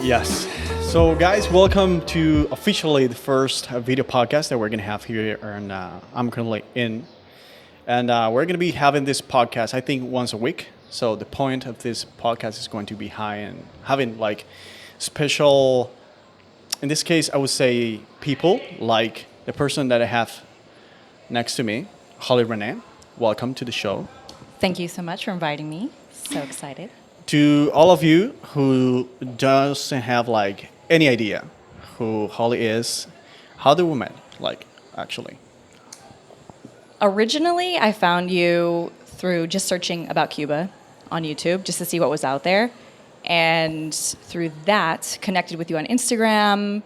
Yes. So, guys, welcome to officially the first video podcast that we're going to have here. And I'm currently in. And we're going to be having this podcast, I think, once a week. So, the point of this podcast is going to be high and having like special, in this case, I would say people like the person that I have next to me, Holly Renee. Welcome to the show. Thank you so much for inviting me. So excited. To all of you who doesn't have like any idea who Holly is, how did we met? Like, actually. Originally, I found you through just searching about Cuba on YouTube just to see what was out there. And through that, connected with you on Instagram,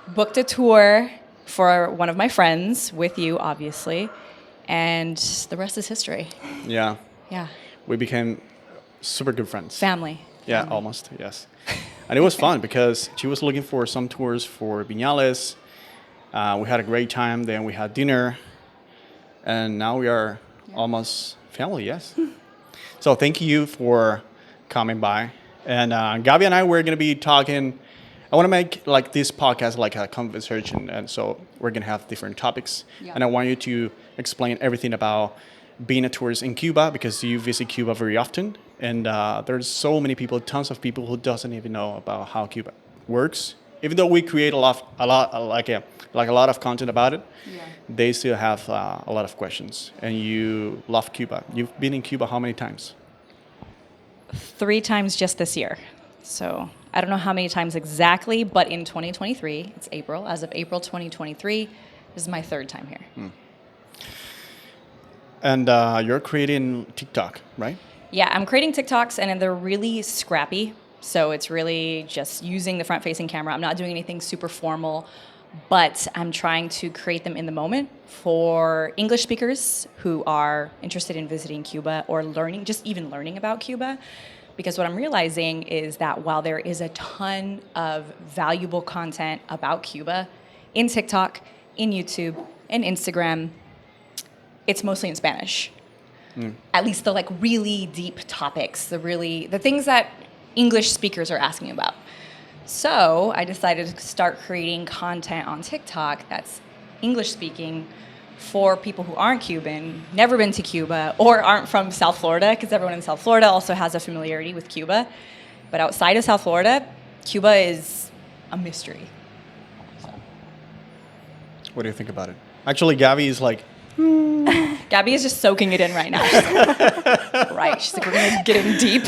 booked a tour for one of my friends with you, obviously. And the rest is history. Yeah. Yeah. We became super good friends. Family. Yeah, Family. almost, yes. And it was fun because she was looking for some tours for Viñales. We had a great time. Then we had dinner. And now we are almost family, yes. So thank you for coming by. And Gabi and I, we're going to be talking. I want to make like this podcast like a conversation. And so we're going to have different topics. Yeah. And I want you to explain everything about being a tourist in Cuba because you visit Cuba very often. And there's so many people, tons of people who doesn't even know about how Cuba works. Even though we create a lot of content about it, they still have a lot of questions. And you love Cuba. You've been in Cuba how many times? 3 times just this year. So I don't know how many times exactly, but in 2023, it's April. As of April 2023, this is my 3rd time here. And you're creating TikTok, right? Yeah, I'm creating TikToks, and they're really scrappy. So it's really just using the front-facing camera. I'm not doing anything super formal, but I'm trying to create them in the moment for English speakers who are interested in visiting Cuba or learning, just even learning about Cuba. Because what I'm realizing is that while there is a ton of valuable content about Cuba in TikTok, in YouTube, and Instagram, it's mostly in Spanish. At least the like really deep topics, the things that English speakers are asking about. So I decided to start creating content on TikTok that's English speaking for people who aren't Cuban, never been to Cuba, or aren't from South Florida, because everyone in South Florida also has a familiarity with Cuba. But outside of South Florida, Cuba is a mystery. So. What do you think about it? Actually, Gabi is like, Gabi is just soaking it in right now. She's like, right, she's like, we're going to get in deep.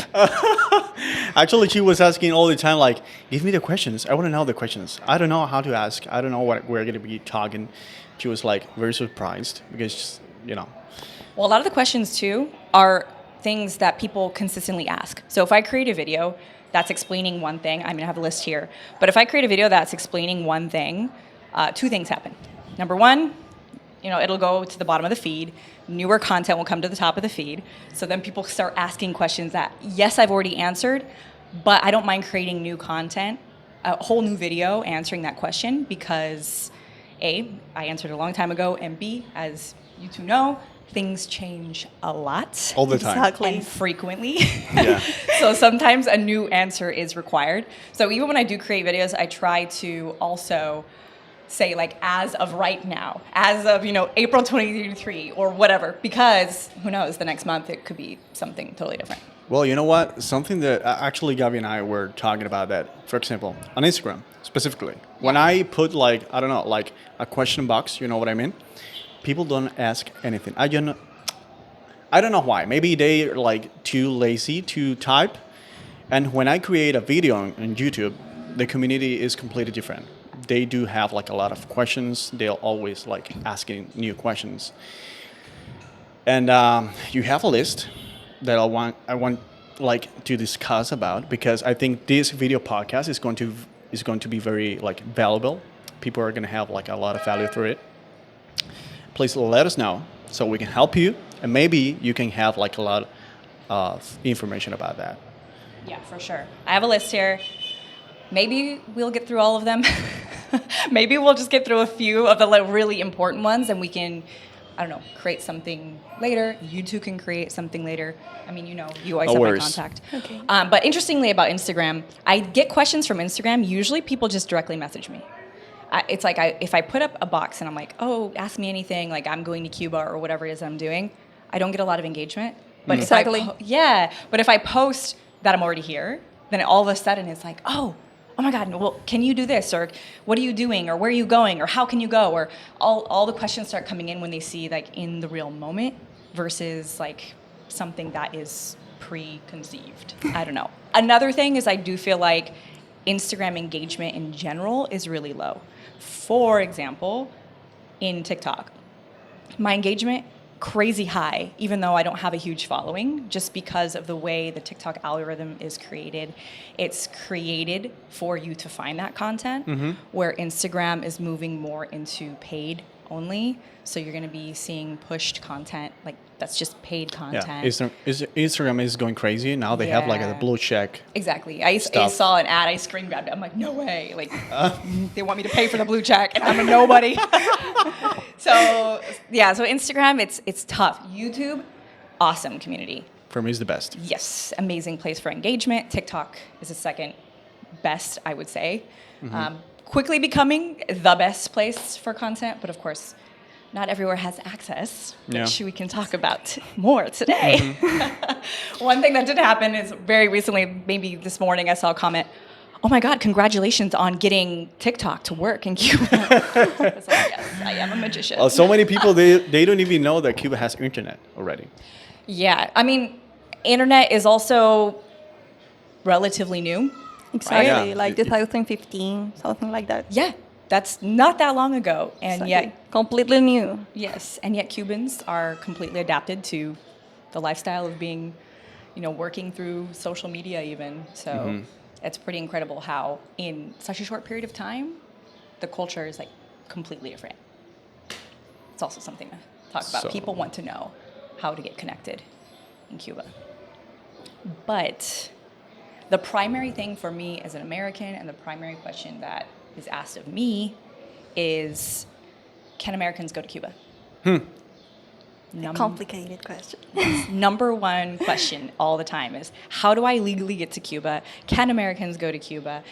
Actually, she was asking all the time, like, give me the questions. I want to know the questions. I don't know how to ask. I don't know what we're going to be talking. She was like very surprised because, you know. Well, a lot of the questions too are things that people consistently ask. So if I create a video that's explaining one thing, I'm going to have a list here. But if I create a video that's explaining one thing, 2 things happen. Number 1, it'll go to the bottom of the feed. Newer content will come to the top of the feed. So then people start asking questions that, yes, I've already answered, but I don't mind creating new content, a whole new video answering that question because A, I answered a long time ago, and B, as you two know, things change a lot. All the time. Exactly. And frequently. Yeah. So sometimes a new answer is required. So even when I do create videos, I try to also say like as of right now, as of April 2023 or whatever, because who knows, the next month it could be something totally different. Well, you know what? Something that actually Gabi and I were talking about that, for example, on Instagram specifically. When I put like, I don't know, like a question box, you know what I mean? People don't ask anything. I don't know why. Maybe they're like too lazy to type. And when I create a video on YouTube, the community is completely different. They do have like a lot of questions. They're always like asking new questions. And you have a list that I want like to discuss about because I think this video podcast is going to be very like valuable. People are going to have like a lot of value through it. Please let us know so we can help you, and maybe you can have like a lot of information about that. Yeah, for sure. I have a list here. Maybe we'll get through all of them. Maybe we'll just get through a few of the like really important ones, and we can I don't know, create something later. You two can create something later. I mean, you always No have worries. my contact. Okay. But interestingly about Instagram, I get questions from Instagram. Usually people just directly message me. It's like if I put up a box and I'm like, oh, ask me anything, like I'm going to Cuba or whatever it is I'm doing, I don't get a lot of engagement. But Exactly. but if I post that I'm already here, then all of a sudden it's like, oh my God, well, can you do this? Or what are you doing? Or where are you going? Or how can you go? Or all the questions start coming in when they see like in the real moment versus like something that is preconceived. I don't know. Another thing is I do feel like Instagram engagement in general is really low. For example, in TikTok, my engagement crazy high, even though I don't have a huge following, just because of the way the TikTok algorithm is created. It's created for you to find that content, where Instagram is moving more into paid only. So you're going to be seeing pushed content, like that's just paid content. Yeah, Instagram is going crazy now. They have like a Yeah. blue check. Exactly. I Stuff. saw an ad. I screen grabbed it. I'm like, no way. Like, they want me to pay for the blue check, and I'm a nobody. So yeah. So Instagram, it's tough. YouTube, awesome community. For me, is the best. Yes, amazing place for engagement. TikTok is the second best, I would say. Quickly becoming the best place for content, but of course, not everywhere has access, which Yeah. we can talk about more today. One thing that did happen is very recently, maybe this morning, I saw a comment, oh my God, congratulations on getting TikTok to work in Cuba. I was like, yes, I am a magician. So many people, they don't even know that Cuba has internet already. Yeah, I mean, internet is also relatively new. Exactly, Yeah. like 2015, something like that. Yeah, that's not that long ago. And Exactly. yet, Completely new. yes, and yet Cubans are completely adapted to the lifestyle of being, working through social media even. So it's pretty incredible how in such a short period of time, the culture is like completely different. It's also something to talk about. So- People want to know how to get connected in Cuba. But the primary thing for me as an American, and the primary question that is asked of me is, can Americans go to Cuba? Complicated question. Number one question all the time is, how do I legally get to Cuba? Can Americans go to Cuba?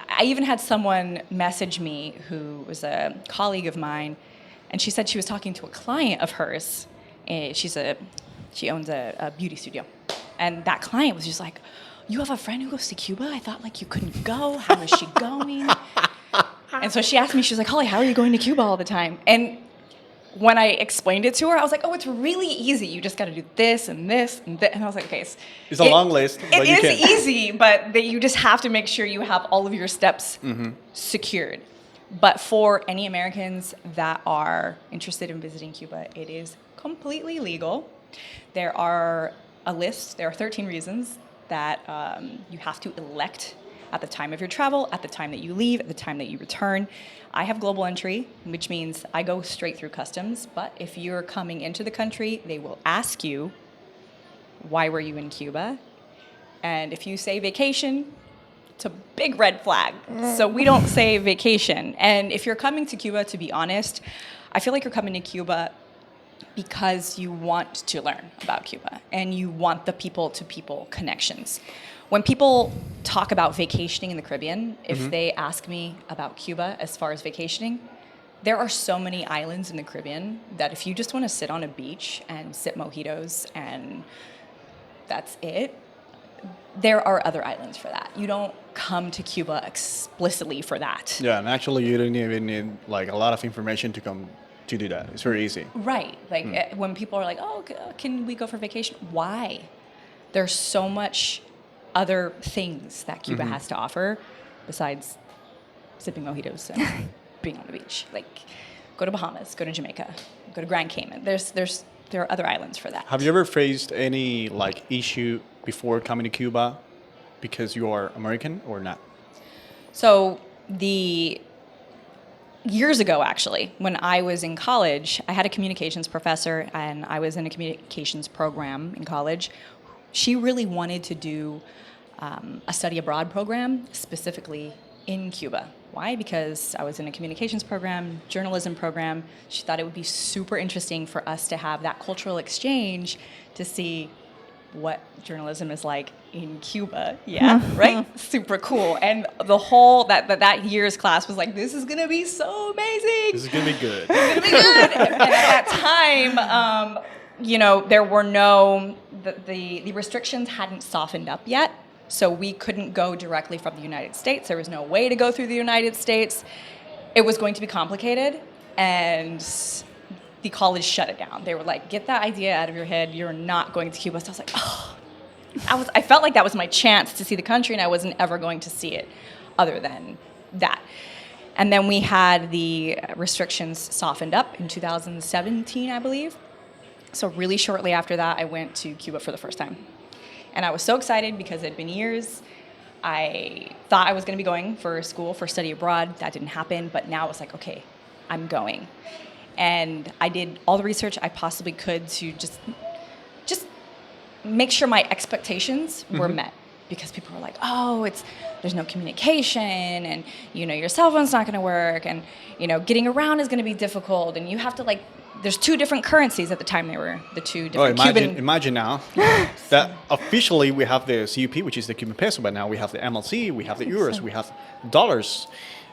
I even had someone message me who was a colleague of mine, and she said she was talking to a client of hers. She owns a beauty studio. And that client was just like, you have a friend who goes to Cuba? I thought like you couldn't go. How is she going? And so she asked me, she was like, Holly, how are you going to Cuba all the time? And when I explained it to her, I was like, oh, it's really easy. You just got to do this and this and this. And I was like, okay. It's a long list, but you It can. is easy, but you just have to make sure you have all of your steps secured. But for any Americans that are interested in visiting Cuba, it is completely legal. There are there are 13 reasons that you have to elect at the time of your travel, at the time that you leave, at the time that you return. I have global entry, which means I go straight through customs. But if you're coming into the country, they will ask you, why were you in Cuba? And if you say vacation, it's a big red flag. So we don't say vacation. And if you're coming to Cuba, to be honest, I feel like you're coming to Cuba because you want to learn about Cuba and you want the people-to-people connections. When people talk about vacationing in the Caribbean, if they ask me about Cuba as far as vacationing, there are so many islands in the Caribbean that if you just want to sit on a beach and sip mojitos and that's it, there are other islands for that. You don't come to Cuba explicitly for that. Yeah, and actually, you don't even need like a lot of information to come to do that. It's very easy. Right. Like when people are like, oh, can we go for vacation? Why? There's so much other things that Cuba has to offer besides sipping mojitos and being on the beach. Like, go to Bahamas, go to Jamaica, go to Grand Cayman. There are other islands for that. Have you ever faced any like issue before coming to Cuba because you are American or not? So years ago, actually, when I was in college, I had a communications professor, and I was in a communications program in college. She really wanted to do a study abroad program, specifically in Cuba. Why? Because I was in a communications program, journalism program. She thought it would be super interesting for us to have that cultural exchange to see what journalism is like in Cuba. Yeah, right? Super cool. And the whole, that year's class was like, this is going to be so amazing. This is gonna be good. It's going to be good. And at that time, there were the restrictions hadn't softened up yet. So we couldn't go directly from the United States. There was no way to go through the United States. It was going to be complicated, and the college shut it down. They were like, get that idea out of your head. You're not going to Cuba. So I was like, oh. I felt like that was my chance to see the country, and I wasn't ever going to see it other than that. And then we had the restrictions softened up in 2017, I believe. So really shortly after that, I went to Cuba for the first time. And I was so excited because it had been years. I thought I was going to be going for school, for study abroad. That didn't happen. But now it's like, okay, I'm going. And I did all the research I possibly could to just make sure my expectations were met. Because people were like, oh, there's no communication, and your cell phone's not going to work, and getting around is going to be difficult, and you have to there's two different currencies at the time. They were the two different Cuban. Imagine now that officially we have the CUP, which is the Cuban peso, but now we have the MLC, we have the euros, we have dollars.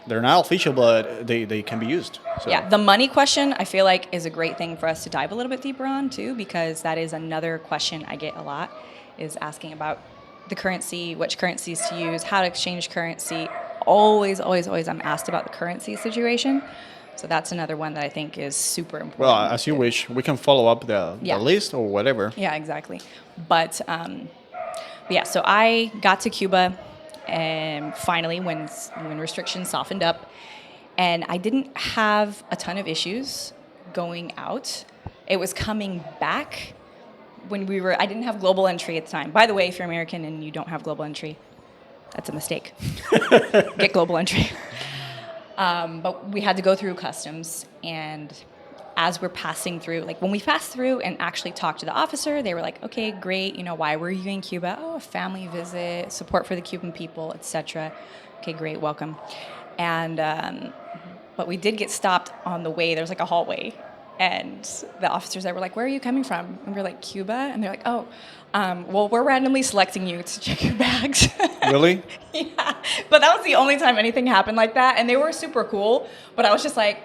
They're not official, but they can be used. So. Yeah, the money question I feel like is a great thing for us to dive a little bit deeper on too, because that is another question I get a lot, is asking about the currency, which currencies to use, how to exchange currency. Always, always, always I'm asked about the currency situation. So that's another one that I think is super important. Well, as you wish, we can follow up the list or whatever. Yeah, exactly. But yeah, so I got to Cuba, and finally when restrictions softened up, and I didn't have a ton of issues going out. It was coming back when I didn't have global entry at the time. By the way, if you're American and you don't have global entry, that's a mistake. Get global entry. But we had to go through customs, and as we're passing through, when we passed through and actually talked to the officer, they were like, okay, great, why were you in Cuba? Oh, a family visit, support for the Cuban people, etc. Okay, great, welcome. And but we did get stopped on the way. There's a hallway, and the officers there were like, where are you coming from? And we're like, Cuba. And they're like, oh, well, we're randomly selecting you to check your bags. Really? Yeah. But that was the only time anything happened like that. And they were super cool. But I was just like,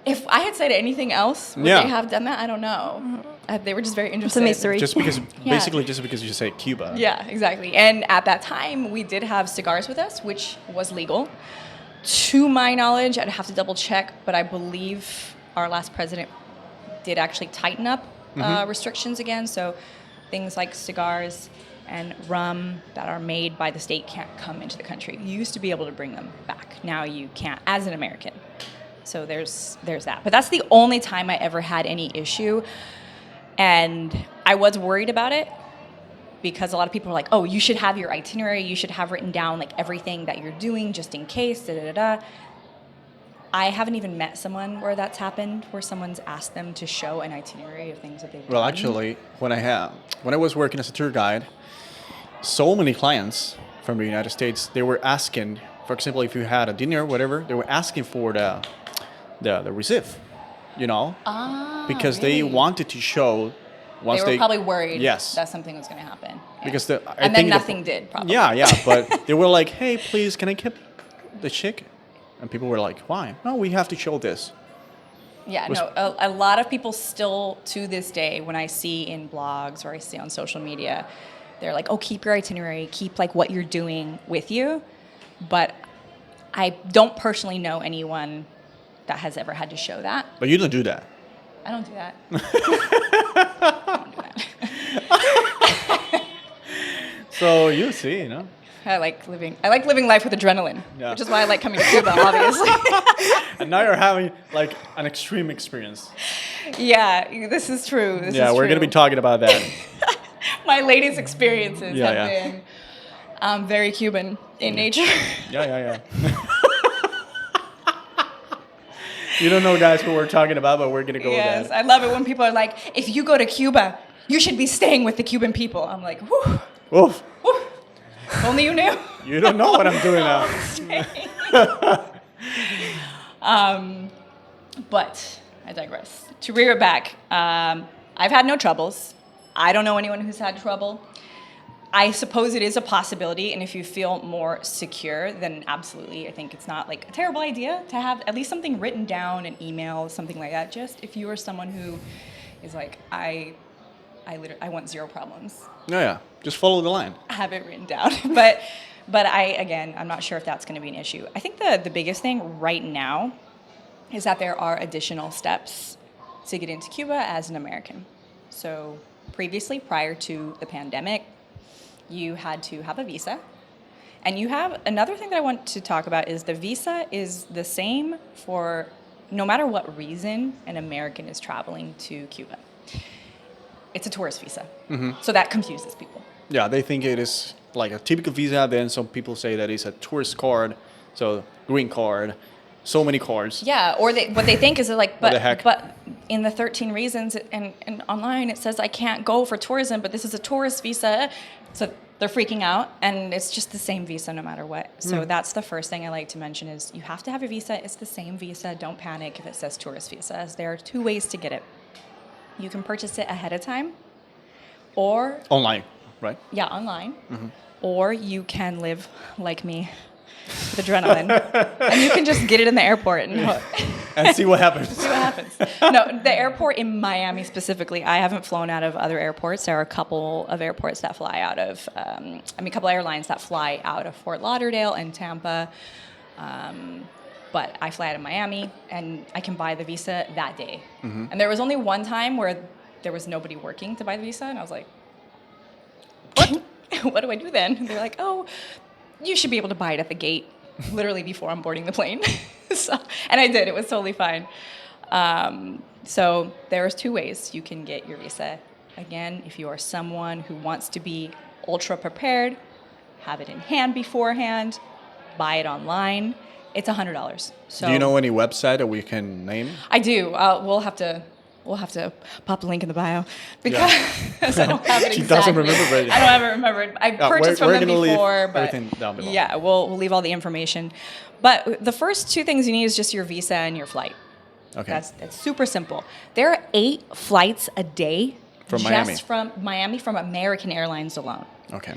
if I had said anything else, would they have done that? I don't know. They were just very interested. It's a mystery. Just because, basically, just because you say Cuba. Yeah, exactly. And at that time, we did have cigars with us, which was legal. To my knowledge, I'd have to double check, but I believe our last president did actually tighten up restrictions again. So things like cigars and rum that are made by the state can't come into the country. You used to be able to bring them back. Now you can't, as an American. So there's that. But that's the only time I ever had any issue. And I was worried about it because a lot of people are like, oh, you should have your itinerary. You should have written down everything that you're doing just in case, da-da-da-da. I haven't even met someone where that's happened, where someone's asked them to show an itinerary of things that they've done. Well, actually, when I was working as a tour guide, so many clients from the United States, they were asking, for example, if you had a dinner or whatever, they were asking for the receipt, because they wanted to show. Once they were probably worried that something was going to happen. Yeah. Because nothing did, probably. Yeah, but they were like, hey, please, can I keep the check? And people were like, why? No, we have to show this. Yeah, a lot of people still, to this day, when I see in blogs or I see on social media, they're like, oh, keep your itinerary, keep what you're doing with you. But I don't personally know anyone that has ever had to show that. But you don't do that. I don't do that. So you see, I like living life with adrenaline, which is why I like coming to Cuba, obviously. And now you're having an extreme experience. Yeah, this is true. We're going to be talking about that. My latest experiences have been very Cuban in nature. Yeah. You don't know, guys, what we're talking about, but we're going to go with that. Yes, I love it when people are like, if you go to Cuba, you should be staying with the Cuban people. I'm like, whew. Oof. Whew. Only you knew. You don't know what I'm doing now. But I digress. To rear it back, I've had no troubles. I don't know anyone who's had trouble. I suppose it is a possibility, and if you feel more secure, then absolutely, I think it's not like a terrible idea to have at least something written down, an email, something like that. Just if you are someone who is like, I want zero problems. Yeah. Just follow the line. I have it written down, but I'm not sure if that's going to be an issue. I think the biggest thing right now is that there are additional steps to get into Cuba as an American. So previously, prior to the pandemic, you had to have a visa. And you have another thing that I want to talk about is the visa is the same for no matter what reason an American is traveling to Cuba. It's a tourist visa. So that confuses people. Yeah, they think it is like a typical visa. Then some people say that it's a tourist card, so green card, so many cards. Yeah, or what they think is they're like, What the heck? but in the 13 reasons and online it says I can't go for tourism, but this is a tourist visa. So they're freaking out, and it's just the same visa no matter what. So that's the first thing I like to mention is you have to have a visa. It's the same visa. Don't panic if it says tourist visa. As there are two ways to get it. You can purchase it ahead of time, or Online, right? yeah, online, or you can live like me with adrenaline, and you can just get it in the airport And see what happens. see what happens. No, the airport in Miami specifically, I haven't flown out of other airports. There are a couple of airports that fly out of, a couple of airlines that fly out of Fort Lauderdale and Tampa. But I fly out of Miami, and I can buy the visa that day. And there was only one time where there was nobody working to buy the visa, and I was like, what? What do I do then? And they're like, oh, you should be able to buy it at the gate, literally before I'm boarding the plane. And I did. It was totally fine. So there's two ways you can get your visa. Again, if you are someone who wants to be ultra prepared, have it in hand beforehand, buy it online. It's $100. So Do you know any website that we can name? I do. We'll have to pop the link in the bio because I don't have it She exactly. doesn't remember, but I don't have it remembered. I purchased we're from them gonna leave before, but everything down below. yeah, we'll leave all the information. But the first two things you need is just your visa and your flight. Okay. That's super simple. There are 8 flights a day From just Miami. from Miami from American Airlines alone. Okay.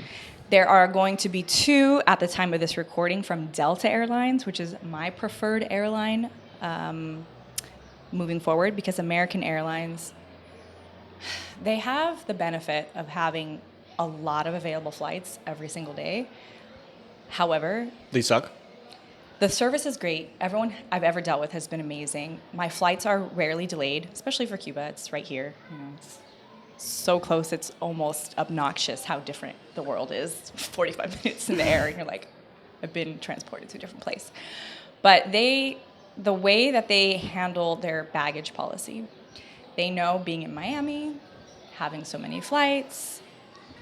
There are going to be 2 at the time of this recording from Delta Airlines, which is my preferred airline moving forward, because American Airlines, they have the benefit of having a lot of available flights every single day. However, They suck? the service is great. Everyone I've ever dealt with has been amazing. My flights are rarely delayed, especially for Cuba. It's right here. It's so close, it's almost obnoxious how different the world is. 45 minutes in the air, and you're like, I've been transported to a different place. But the way that they handle their baggage policy, they know being in Miami, having so many flights,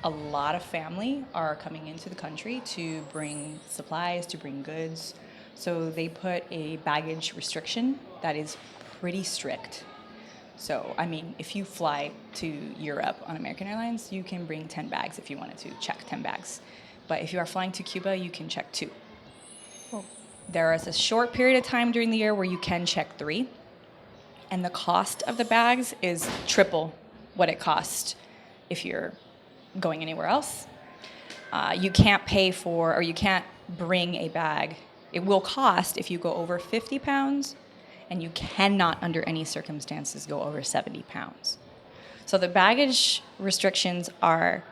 a lot of family are coming into the country to bring supplies, to bring goods. So they put a baggage restriction that is pretty strict. So, I mean, if you fly to Europe on American Airlines, you can bring 10 bags if you wanted to, check 10 bags. But if you are flying to Cuba, you can check 2. There is a short period of time during the year where you can check 3. And the cost of the bags is triple what it costs if you're going anywhere else. You can't pay for, or you can't bring a bag. It will cost if you go over 50 pounds, and you cannot under any circumstances go over 70 pounds. So the baggage restrictions are,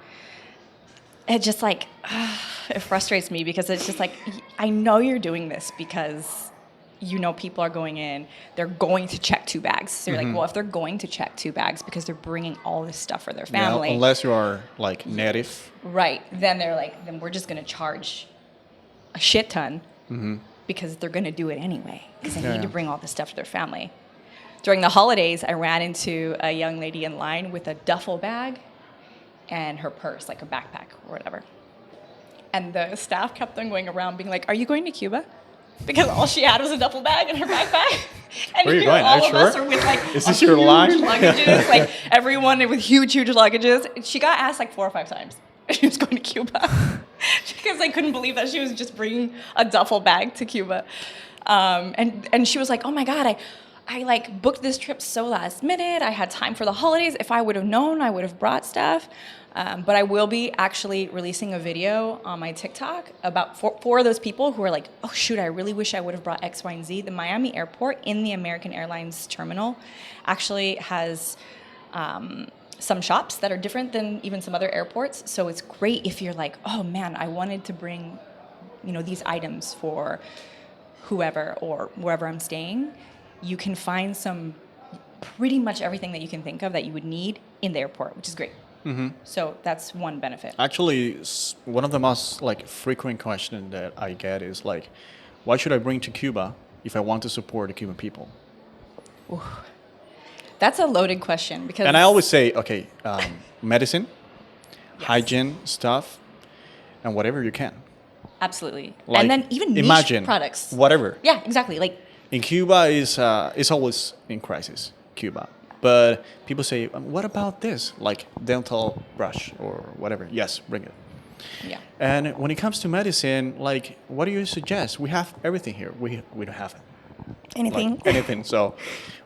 it just like, it frustrates me, because it's just like, I know you're doing this because you know people are going in, they're going to check 2 bags. So you're like, well, if they're going to check 2 bags because they're bringing all this stuff for their family. Yeah, unless you are like native. Right. Then they're like, then we're just going to charge a shit ton because they're going to do it anyway because they need to bring all this stuff to their family. During the holidays, I ran into a young lady in line with a duffel bag and her purse, like a backpack or whatever. And the staff kept on going around being like, are you going to Cuba? Because all she had was a duffel bag and her backpack. And Where are you here going? all Are you of us sure? are with like Is this your line? luggages, like everyone with huge luggages. She got asked like 4 or 5 times. she was going to Cuba because I couldn't believe that she was just bringing a duffel bag to Cuba. And she was like, oh my God, I like booked this trip so last minute. I had time for the holidays. If I would have known, I would have brought stuff. But I will be actually releasing a video on my TikTok about for those people who are like, oh shoot, I really wish I would have brought X, Y, and Z. The Miami airport in the American Airlines terminal actually has some shops that are different than even some other airports. So it's great if you're like, oh man, I wanted to bring, these items for whoever or wherever I'm staying. You can find pretty much everything that you can think of that you would need in the airport, which is great. Mm-hmm. So that's one benefit. Actually, one of the most like frequent questions that I get is like, why should I bring to Cuba if I want to support the Cuban people? Ooh. That's a loaded question because. And I always say, okay, medicine, Yes. hygiene stuff, and whatever you can. Absolutely. Like, and then even niche imagine products. whatever. Yeah, exactly. Like In Cuba is always in crisis, Cuba. But people say, what about this? Like dental brush or whatever. Yes, bring it. yeah. And when it comes to medicine, like, what do you suggest? We have everything here. We don't have it. Anything. Like, anything. So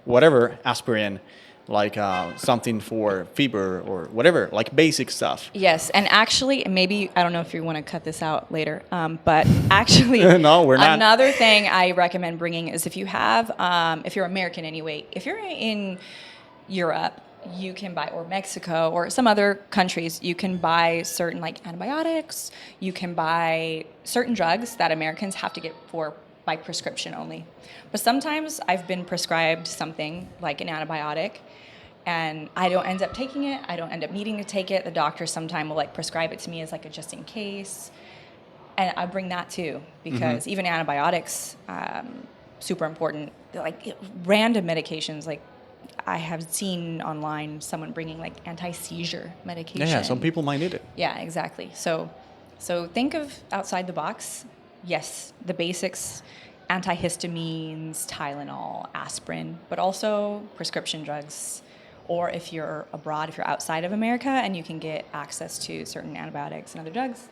whatever, aspirin, like something for fever or whatever, like basic stuff. Yes, and actually, maybe I don't know if you want to cut this out later, but actually, No, we're not. Another thing I recommend bringing is if you have, if you're American anyway, if you're in Europe, you can buy, or Mexico, or some other countries, you can buy certain like antibiotics. You can buy certain drugs that Americans have to get by prescription only. But sometimes I've been prescribed something like an antibiotic, and I don't end up taking it. I don't end up needing to take it. The doctor sometime will like prescribe it to me as like a just in case. And I bring that too, because even antibiotics, super important. They're like random medications. Like I have seen online someone bringing like anti-seizure medication. Yeah, some people might need it. Yeah, exactly. So think of outside the box. Yes, the basics, antihistamines, Tylenol, aspirin, but also prescription drugs. Or if you're abroad, if you're outside of America and you can get access to certain antibiotics and other drugs,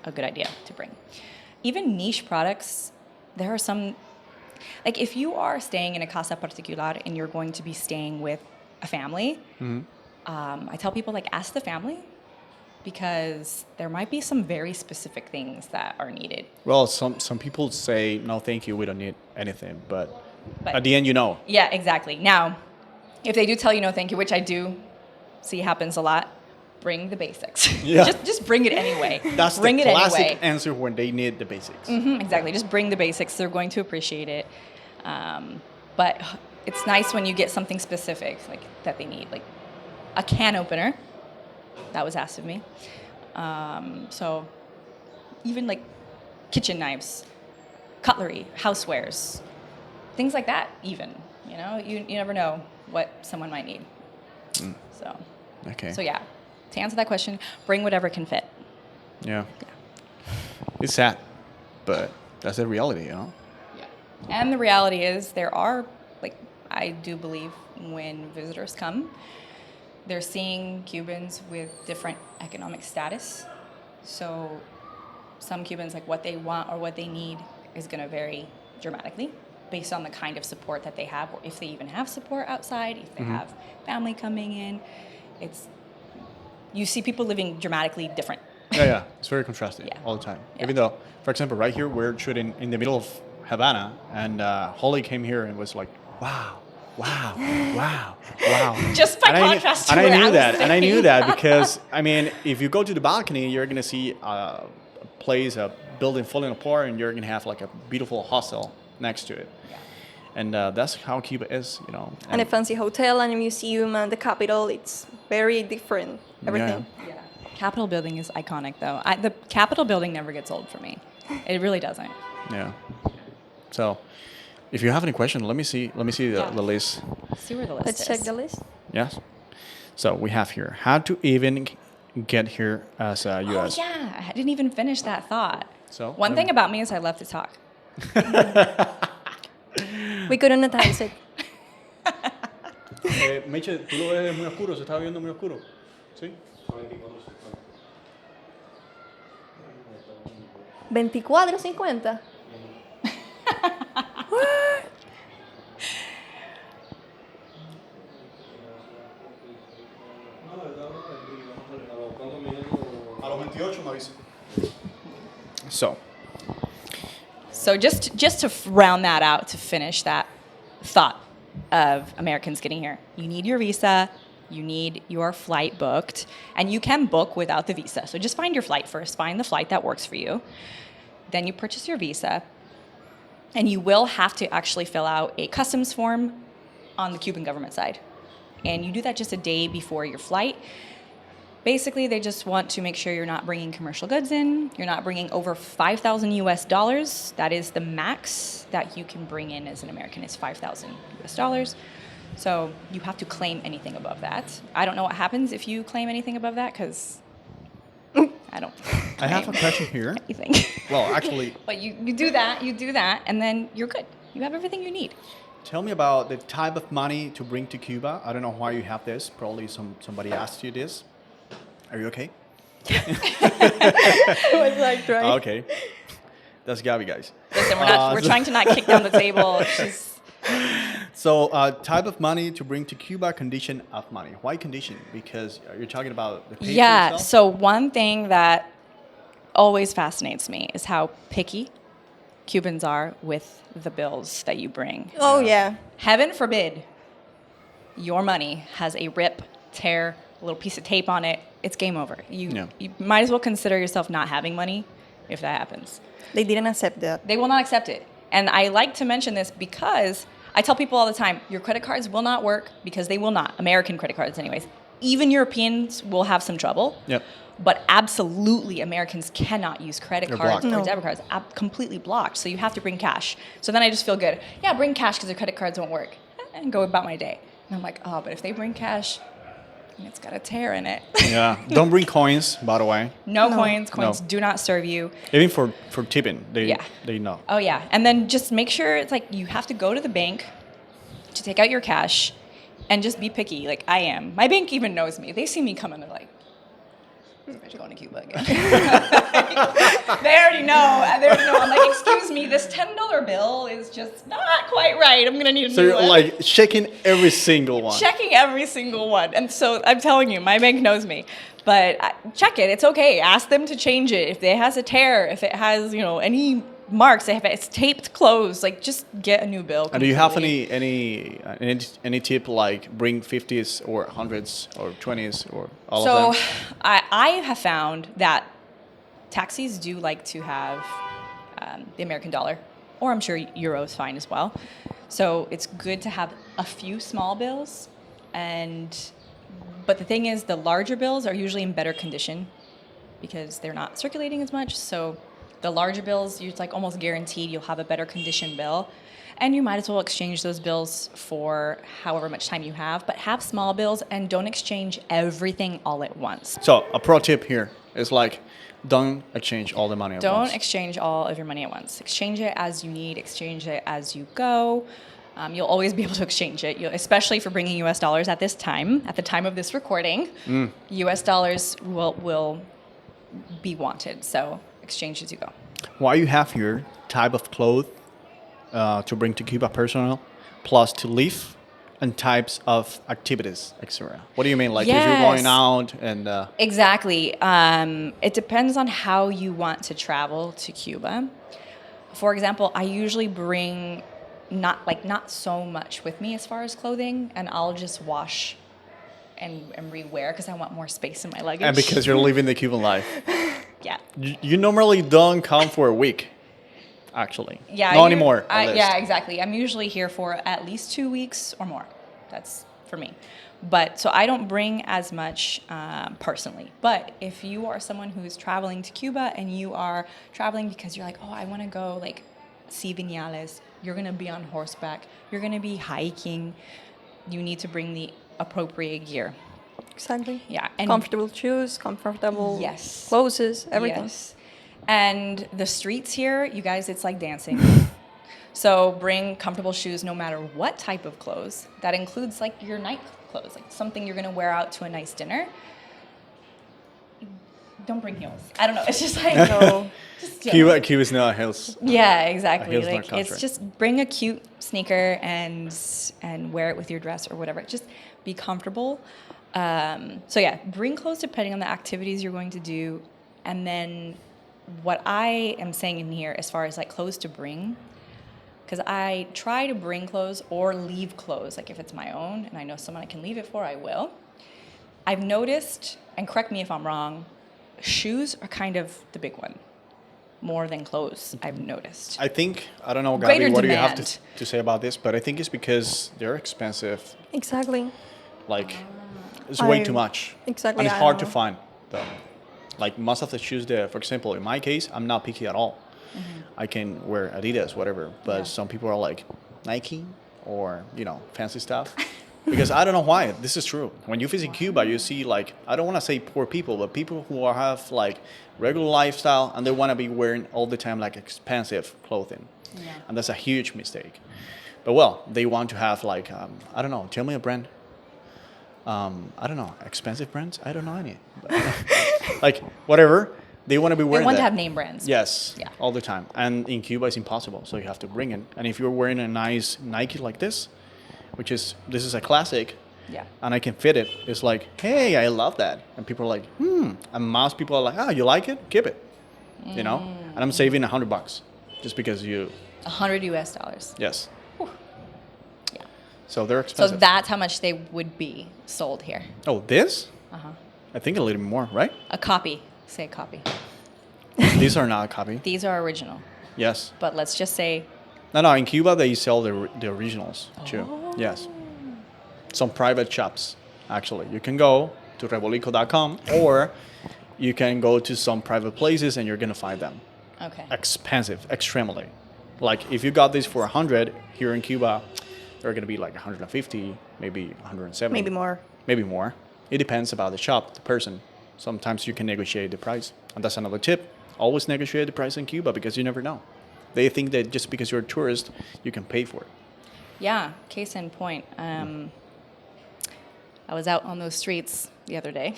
a good idea to bring. Even niche products, there are some, like if you are staying in a casa particular and you're going to be staying with a family, I tell people like ask the family, because there might be some very specific things that are needed. Well, some people say, no, thank you, we don't need anything. But at the end, you know. Yeah, exactly. Now, if they do tell you no thank you, which I do see happens a lot, bring the basics. Yeah. just bring it anyway. That's bring the it classic anyway. answer when they need the basics. Exactly. Just bring the basics. They're going to appreciate it. But it's nice when you get something specific like that they need, like a can opener. That was asked of me. So even like kitchen knives, cutlery, housewares, things like that even. You never know what someone might need. So Okay. So yeah, to answer that question, bring whatever can fit. Yeah. It's sad, but that's the reality, you know? Yeah. And the reality is there are, like, I do believe when visitors come, they're seeing Cubans with different economic status. So some Cubans, like what they want or what they need is going to vary dramatically based on the kind of support that they have, or if they even have support outside, if they have family coming in. You see people living dramatically different. Yeah. It's very contrasting Yeah. all the time. Yeah. Even though, for example, right here, we're shooting in the middle of Havana, and Holly came here and was like, wow. Just by contrast to and where I I knew was that, and I knew sitting. that because, I mean, if you go to the balcony, you're going to see a place, a building falling apart, and you're going to have like a beautiful hostel next to it. Yeah. And that's how Cuba is, you know. And a fancy hotel and a museum and the capital, it's very different. Everything. Yeah. Capitol building is iconic, though. The Capitol building never gets old for me. It really doesn't. Yeah. So, if you have any question, let me see the list. Let's see where the list Let's is. check the list. Yes. So we have here how to even get here as a U.S. Oh, yeah. I didn't even finish that thought. So One thing about me is I love to talk. We couldn't advance it. Meche, tú lo ves muy oscuro, se está viendo muy oscuro. ¿Sí? $24.50. So, So just to round that out, to finish that thought of Americans getting here, you need your visa, you need your flight booked, and you can book without the visa. So just find your flight first, find the flight that works for you. Then you purchase your visa, and you will have to actually fill out a customs form on the Cuban government side. And you do that just a day before your flight. Basically, they just want to make sure you're not bringing commercial goods in. You're not bringing over 5,000 US dollars. That is the max that you can bring in as an American is 5,000 US dollars. So you have to claim anything above that. I don't know what happens if you claim anything above that because I don't. I have a question here. Anything. Well, actually, But you do that, and then you're good. You have everything you need. tell me about the type of money to bring to Cuba. I don't know why you have this. Probably somebody asked you this. Are you okay? It was like, right? Okay. That's Gabby, guys. Listen, we're trying to not kick down the table. She's, So, type of money to bring to Cuba, condition of money. Why condition? Because you're talking about the paper yeah. itself? So one thing that always fascinates me is how picky Cubans are with the bills that you bring. Oh, yeah. Heaven forbid your money has a rip, tear, a little piece of tape on it. It's game over. You might as well consider yourself not having money if that happens. They didn't accept that. They will not accept it. And I like to mention this because I tell people all the time, your credit cards will not work because they will not. American credit cards anyways. Even Europeans will have some trouble. Yep. But absolutely, Americans cannot use credit They're cards blocked. or No. debit cards. Completely blocked. So you have to bring cash. So then I just feel good. Yeah, bring cash because their credit cards won't work. And go about my day. And I'm like, oh, but if they bring cash, it's got a tear in it. Yeah. Don't bring coins, by the way. No No. coins. Coins No. do not serve you. Even for tipping, Yeah. they know. Oh, yeah. And then just make sure it's like you have to go to the bank to take out your cash and just be picky like I am. My bank even knows me. They see me coming. They're like, "You're going to Cuba again." They already know. I'm like, excuse me, this $10 bill is just not quite right. I'm going to need a So new you're one. like checking every single one. Checking every single one. And so I'm telling you, my bank knows me. But check it. It's okay. Ask them to change it. If it has a tear, if it has, any marks, if it's taped closed, like just get a new bill. And do you have completely. any tip like bring 50s or 100s or 20s or all So of them? I have found that taxis do like to have the American dollar, or I'm sure euro is fine as well. So it's good to have a few small bills, but the thing is, the larger bills are usually in better condition because they're not circulating as much. So the larger bills, you're like almost guaranteed you'll have a better condition bill. And you might as well exchange those bills for however much time you have. But have small bills and don't exchange everything all at once. So a pro tip here is like, don't exchange all the money at Don't once. exchange all of your money at once. Exchange it as you need. Exchange it as you go. You'll always be able to exchange it, especially for bringing U.S. dollars at this time. At the time of this recording, U.S. dollars will be wanted. So exchange as you go. Why you have here type of clothes to bring to Cuba personal, plus to live, and types of activities, etc. What do you mean? Like if you're going Yes. out and Exactly. It depends on how you want to travel to Cuba. For example, I usually bring not so much with me as far as clothing, and I'll just wash and rewear because I want more space in my luggage. and because you're living the Cuban life, yeah. you normally don't come for a week, actually. Yeah, Not anymore. at least. Yeah, exactly. I'm usually here for at least 2 weeks or more. That's for me. But so I don't bring as much personally. But if you are someone who's traveling to Cuba and you are traveling because you're like, oh, I want to go like see viñales, you're going to be on horseback, you're going to be hiking, you need to bring the appropriate gear. Exactly. Yeah. And Comfortable shoes, comfortable Yes. clothes, everything. Yes. And the streets here, you guys, it's like dancing. So bring comfortable shoes no matter what type of clothes. That includes like your night clothes, like something you're going to wear out to a nice dinner. don't bring heels. I don't know. It's just like No. just don't. Cuba's not hills. Yeah, exactly. heel's not Like country. it's just bring a cute sneaker and wear it with your dress or whatever. Just be comfortable. So yeah, bring clothes depending on the activities you're going to do, and then what I am saying in here as far as like clothes to bring, because I try to bring clothes or leave clothes. Like if it's my own and I know someone I can leave it for, I will. I've noticed, and correct me if I'm wrong, shoes are kind of the big one, more than clothes, I've noticed. I think, I don't know, Gabi, Greater what do you have demand. to say about this? But I think it's because they're expensive. Exactly. Like, it's way I- too much. exactly, And it's I hard don't to know. find, though. Like, most of the shoes there, for example, in my case, I'm not picky at all. I can wear Adidas, whatever. But Yeah. some people are like Nike or, fancy stuff. Because I don't know why. This is true. When you visit Cuba, you see, like, I don't want to say poor people, but people who have, like, regular lifestyle and they want to be wearing all the time, like, expensive clothing. Yeah. And that's a huge mistake. But, well, they want to have, like, I don't know, tell me a brand. I don't know, expensive brands? I don't know any. Like, whatever. They want to be They wearing want to that. have name brands. Yes, Yeah. all the time. And in Cuba, it's impossible. So you have to bring it. And if you're wearing a nice Nike like this, this is a classic, Yeah. and I can fit it, it's like, hey, I love that. And people are like, And most people are like, you like it? Keep it. And I'm saving $100 just because you, $100 US. yes. Yeah. So they're So expensive. that's how much they would be sold here. Oh, this? Uh-huh. I think a little more, right? A copy. Say a copy. These are not a copy. These are original. Yes. But let's just say No, in Cuba, they sell the originals, too. Oh. Yes. Some private shops, actually. You can go to rebolico.com or you can go to some private places and you're going to find them. okay. Expensive, extremely. Like, if you got this for 100 here in Cuba, they're going to be like 150, maybe 170. Maybe more. Maybe more. It depends about the shop, the person. Sometimes you can negotiate the price. And that's another tip. Always negotiate the price in Cuba because you never know. They think that just because you're a tourist, you can pay for it. Yeah, case in point. I was out on those streets the other day,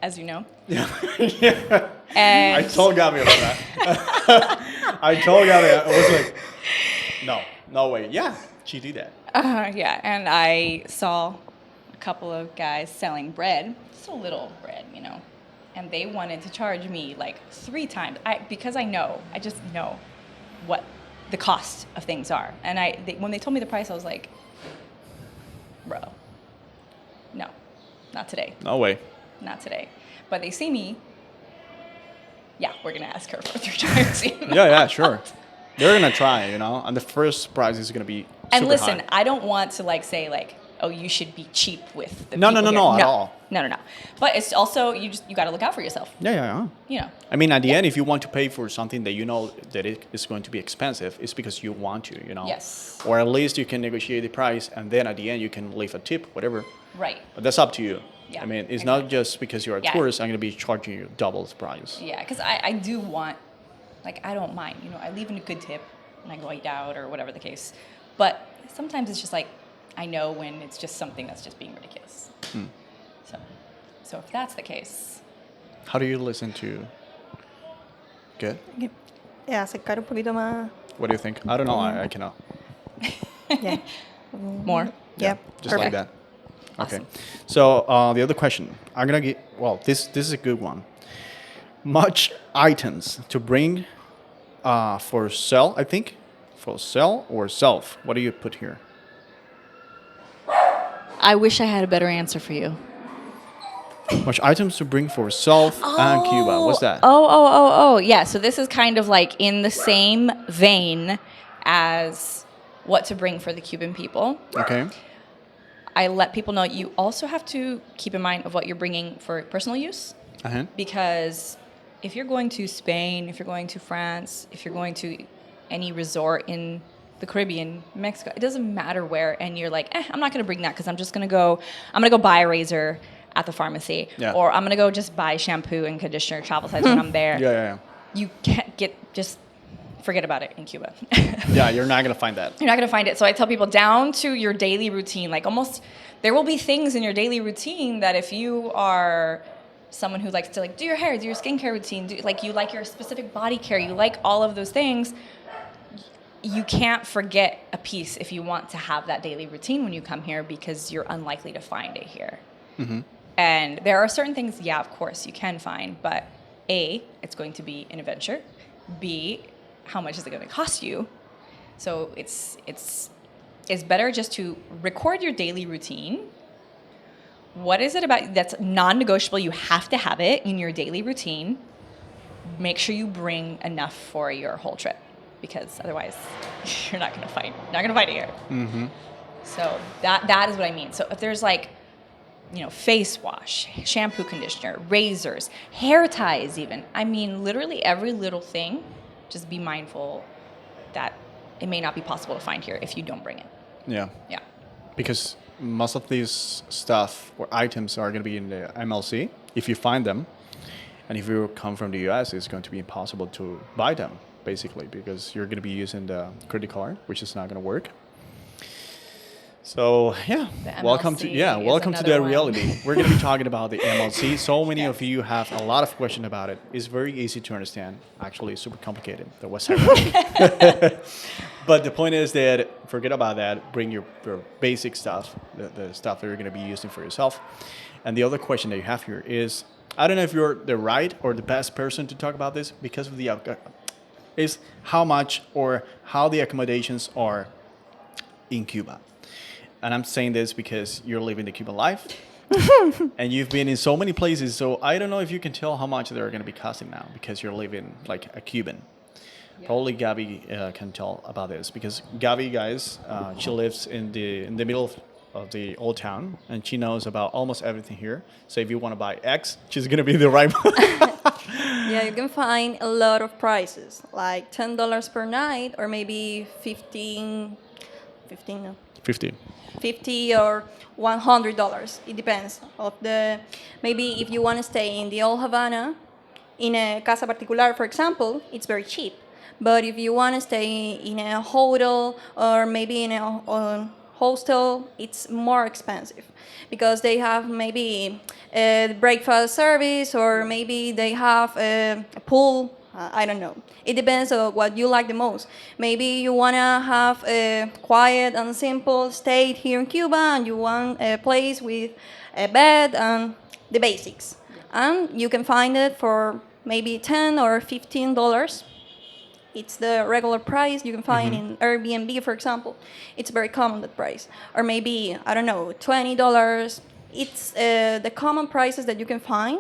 as you know. Yeah. And I told Gabby about that. I told Gabby, I was like, no way. Yeah, she did that. yeah, and I saw a couple of guys selling bread, just a little bread, and they wanted to charge me like 3 times. Because I just know what the cost of things are. And when they told me the price, I was like, bro, no, not today, No way. not today. But they see me, yeah, we're gonna ask her for 3 times. Yeah, sure. They're going to try, and the first price is going to be super And listen, high. I don't want to say oh, you should be cheap with the No, people no, here. no, at all. No. But it's also you got to look out for yourself. Yeah. I mean, at the end, if you want to pay for something that you know that it is going to be expensive, it's because you want to, Yes. Or at least you can negotiate the price, and then at the end you can leave a tip, whatever. Right. But that's up to you. Yeah, I mean, it's exactly. not just because you're a Yeah. tourist, I'm going to be charging you double the price. Yeah, because I do want, I don't mind. I leave in a good tip and I go eat out or whatever the case. But sometimes it's just I know when it's just something that's just being ridiculous. So if that's the case, How do you listen to? Good. Acercar un poquito más. What do you think? I don't know. I cannot. Yeah. more. Yeah. Just like Perfect. that. Awesome. Okay. So the other question, I'm gonna get. Well, this is a good one. Much items to bring for sell. I think for sell or self. What do you put here? I wish I had a better answer for you. Much items to bring for self and Cuba. What's that? Oh. Yeah, so this is kind of in the same vein as what to bring for the Cuban people. Okay. I let people know you also have to keep in mind of what you're bringing for personal use. Uh-huh. Because if you're going to Spain, if you're going to France, if you're going to any resort in the Caribbean, Mexico, it doesn't matter where, and you're like, I'm not going to bring that because I'm going to go buy a razor at the pharmacy, Yeah. or I'm going to go just buy shampoo and conditioner travel size when I'm there. Yeah. You can't just forget about it in Cuba. Yeah, you're not gonna find that. You're not going to find it. So I tell people down to your daily routine, almost there will be things in your daily routine that if you are someone who likes to like do your hair, do your skincare routine, like you like your specific body care, you like all of those things, you can't forget a piece if you want to have that daily routine when you come here, because you're unlikely to find it here. And there are certain things, yeah, of course, you can find, but A, it's going to be an adventure. B, how much is it going to cost you? So it's better just to record your daily routine. What is it about that's non-negotiable? You have to have it in your daily routine. Make sure you bring enough for your whole trip, because otherwise you're not going to find it here. So that is what I mean. So if there's like, face wash, shampoo, conditioner, razors, hair ties even. I mean, literally every little thing, just be mindful that it may not be possible to find here if you don't bring it. Yeah. Yeah. Because most of these stuff or items are going to be in the MLC if you find them. And if you come from the US, it's going to be impossible to buy them, basically, because you're going to be using the credit card, which is not going to work. So yeah, The welcome to MLC is welcome to another that one. reality. We're going to be talking about the MLC. So many Yes. of you have a lot of questions about it. It's very easy to understand. Actually, it's super complicated. The West Side reality. But the point is that forget about that. Bring your basic stuff, the stuff that you're going to be using for yourself. And the other question that you have here is, I don't know if you're the right or the best person to talk about this because of the is how much or how the accommodations are in Cuba. And I'm saying this because you're living the Cuban life and you've been in so many places. So I don't know if you can tell how much they're going to be costing now because you're living like a Cuban. Yeah. Probably Gabby can tell about this because Gabby, guys, she lives in the middle of the old town and she knows about almost everything here. So if you want to buy X, she's going to be the right one. Yeah, you can find a lot of prices, like $10 per night, or maybe 15, no, 15. 50 or $100. It depends of the. Maybe if you want to stay in the old Havana, in a casa particular, for example, it's very cheap. But if you want to stay in a hotel or maybe in a hostel, it's more expensive because they have maybe a breakfast service or maybe they have a pool. I don't know. It depends on what you like the most. Maybe you want to have a quiet and simple stay here in Cuba and you want a place with a bed and the basics. And you can find it for maybe $10 or $15. It's the regular price you can find in Airbnb, for example. It's very common, that price. Or maybe, I don't know, $20. It's the common prices that you can find.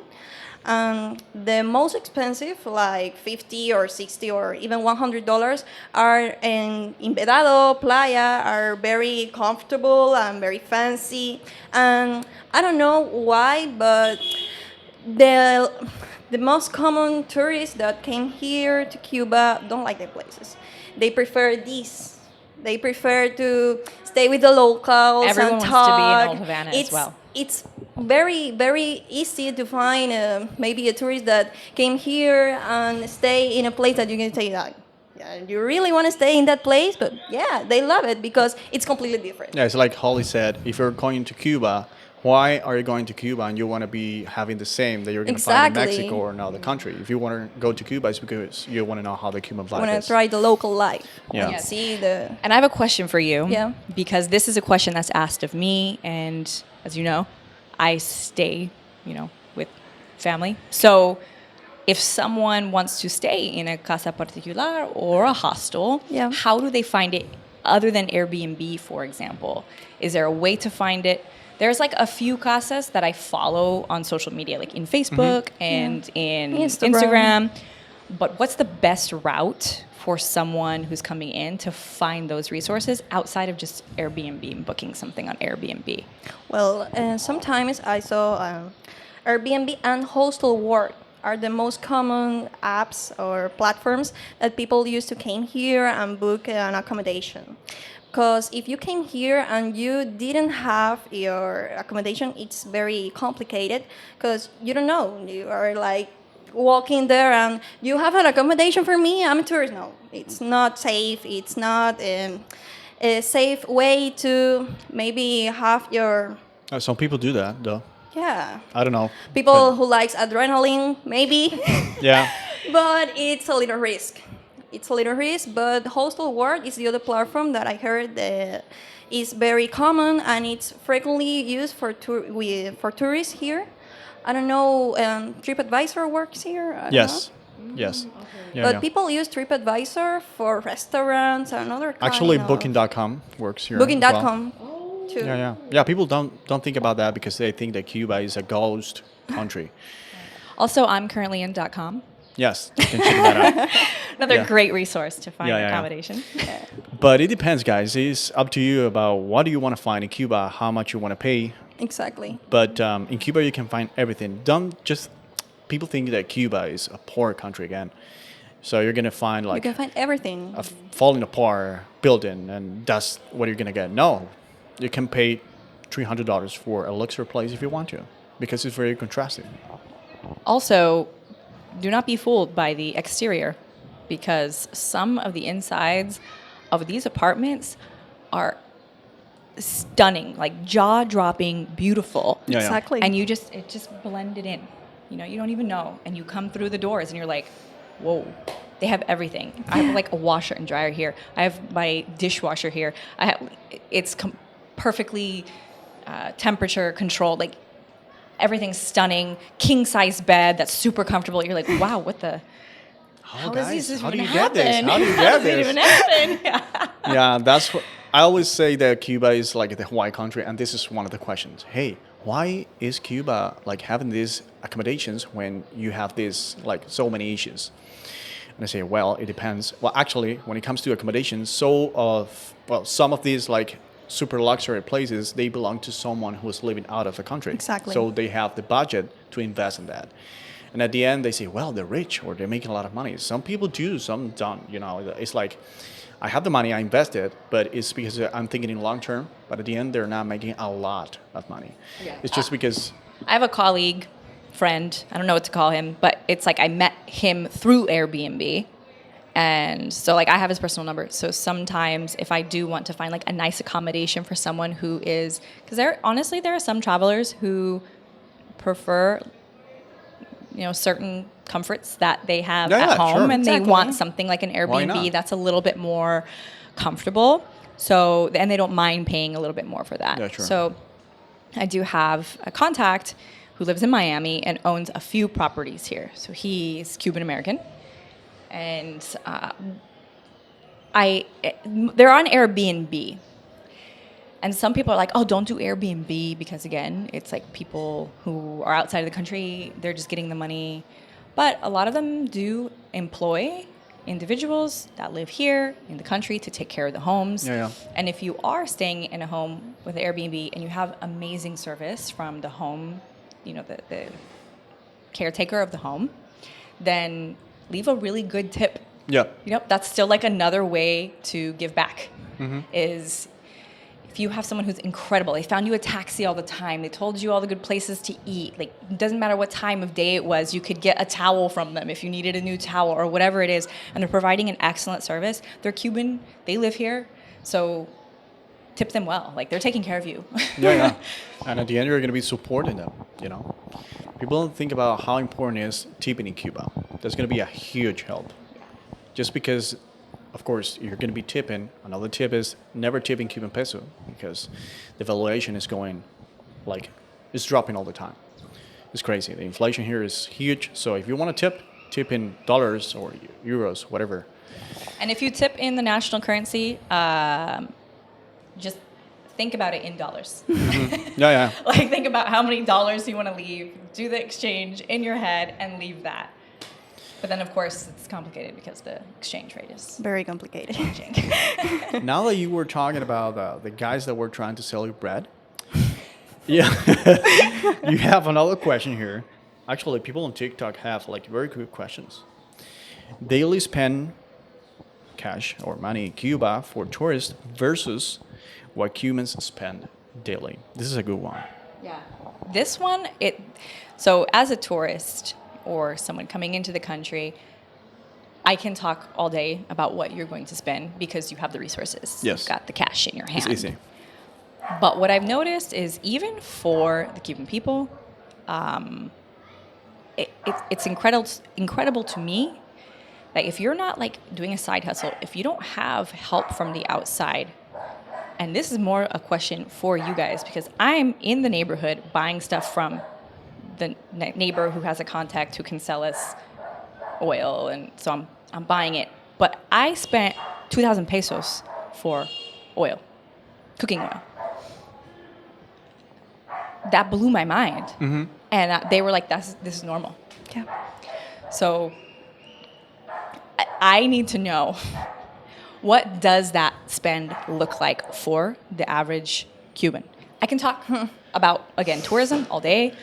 The most expensive, like 50 or 60 or even $100, are in Vedado, Playa, are very comfortable and very fancy. And I don't know why, but the most common tourists that came here to Cuba don't like the places. They prefer this. They prefer to stay with the locals Everyone and wants talk. to be in Old Havana as well. It's very, very easy to find maybe a tourist that came here and stay in a place that you can say that. Yeah, you really want to stay in that place, but yeah, they love it because it's completely different. Yeah, it's like Holly said, if you're going to Cuba, why are you going to Cuba and you want to be having the same that you're going to find in Exactly. Mexico or another country? If you want to go to Cuba, it's because you want to know how the Cuban I vibe want is. to try the local life. Yeah. And Yes. see the. And I have a question for you. Yeah. Because this is a question that's asked of me, and as you know, I stay, with family. So if someone wants to stay in a casa particular or a hostel, Yeah. how do they find it other than Airbnb, for example? Is there a way to find it? There's like a few casas that I follow on social media, like in Facebook and in Instagram. But what's the best route for someone who's coming in to find those resources outside of just Airbnb and booking something on Airbnb? Well, sometimes I saw Airbnb and Hostel Work are the most common apps or platforms that people use to came here and book an accommodation. Because if you came here and you didn't have your accommodation, it's very complicated because you don't know. You are like walking there and you have an accommodation for me, I'm a tourist. No, it's not safe. It's not a safe way to maybe have your. Some people do that, though. Yeah. I don't know. People who likes adrenaline, maybe. Yeah. But it's a little risk. It's a little risk, but Hostel World is the other platform that I heard that is very common and it's frequently used for tourists here. I don't know, TripAdvisor works here. I don't Yes. know. Yes. Yeah, But yeah. people use TripAdvisor for restaurants and other kind Actually, of Booking.com works here. as well. Booking.com too. Yeah, yeah, yeah. People don't think about that because they think that Cuba is a ghost country. Also, I'm currently in .com. Yes, you can check that out. Another Yeah. great resource to find Yeah, yeah, yeah. accommodation. But it depends, guys. It's up to you about what do you want to find in Cuba, how much you want to pay. Exactly. But in Cuba, you can find everything. Don't just people think that Cuba is a poor country again. So you're gonna find You like can find everything. a falling apart building, and that's what you're gonna get. No, you can pay $300 for a luxury place if you want to, because it's very contrasting. Also, do not be fooled by the exterior because some of the insides of these apartments are stunning, like jaw-dropping, beautiful. Yeah, yeah. Exactly. And it just blended in. You know, you don't even know. And you come through the doors and you're like, whoa, they have everything. I have like a washer and dryer here. I have my dishwasher here. It's perfectly temperature controlled. Like everything's stunning. King size bed that's super comfortable. You're like, wow, what the? How does guys, this how do even you get this? happen? How do you How get does it this? even happen? Yeah. Yeah, that's what I always say that Cuba is like the Hawaii country, and this is one of the questions. Hey, why is Cuba like having these accommodations when you have this like so many issues? And I say, well, it depends. Well, actually, when it comes to accommodations, some of these like super luxury places, they belong to someone who is living out of the country. Exactly. So they have the budget to invest in that. And at the end, they say, well, they're rich or they're making a lot of money. Some people do, some don't. You know, it's like, I have the money, I invested, but it's because I'm thinking in long term. But at the end, they're not making a lot of money. Yeah. It's just because, I have a colleague, friend, I don't know what to call him, but it's like I met him through Airbnb. And so like I have his personal number. So sometimes if I do want to find like a nice accommodation for someone who is, because there are some travelers who prefer, you know, certain comforts that they have Yeah, at home sure. and they Exactly. want something like an Why Airbnb not? that's a little bit more comfortable. So, and they don't mind paying a little bit more for that. Yeah, sure. So I do have a contact who lives in Miami and owns a few properties here. So he's Cuban American. And they're on Airbnb. And some people are like, oh, don't do Airbnb because, again, it's like people who are outside of the country, they're just getting the money. But a lot of them do employ individuals that live here in the country to take care of the homes. Yeah, yeah. And if you are staying in a home with Airbnb and you have amazing service from the home, you know, the caretaker of the home, then leave a really good tip. yeah, You know, that's still like another way to give back. Is if you have someone who's incredible, they found you a taxi all the time, they told you all the good places to eat, like it doesn't matter what time of day it was, you could get a towel from them if you needed a new towel or whatever it is, and they're providing an excellent service. They're Cuban, they live here, so tip them well. Like they're taking care of you. yeah, yeah. And at the end, you're going to be supporting them, you know. People don't think about how important is tipping in Cuba. That's going to be a huge help. Just because, of course, you're going to be tipping. Another tip is never tip in Cuban peso because the valuation is going, like, it's dropping all the time. It's crazy. The inflation here is huge. So if you want to tip in dollars or euros, whatever. And if you tip in the national currency, just think about it in dollars. Yeah, yeah. Like think about how many dollars you want to leave, do the exchange in your head and leave that. But then of course it's complicated because the exchange rate is Very complicated. changing. Now that you were talking about the guys that were trying to sell you bread, yeah, you have another question here. Actually, people on TikTok have like very good questions. Daily spend cash or money in Cuba for tourists versus what Cubans spend daily. This is a good one. Yeah. This one, so as a tourist or someone coming into the country, I can talk all day about what you're going to spend because you have the resources. Yes. You've got the cash in your hand. It's easy. But what I've noticed is even for the Cuban people, it's incredible to me that if you're not like doing a side hustle, if you don't have help from the outside, and this is more a question for you guys because I'm in the neighborhood buying stuff from the neighbor who has a contact who can sell us oil, and so I'm buying it. But I spent 2,000 pesos for oil, cooking oil. That blew my mind. Mm-hmm. And they were like, this is normal. Yeah. So I need to know, what does that spend look like for the average Cuban? I can talk about, again, tourism all day,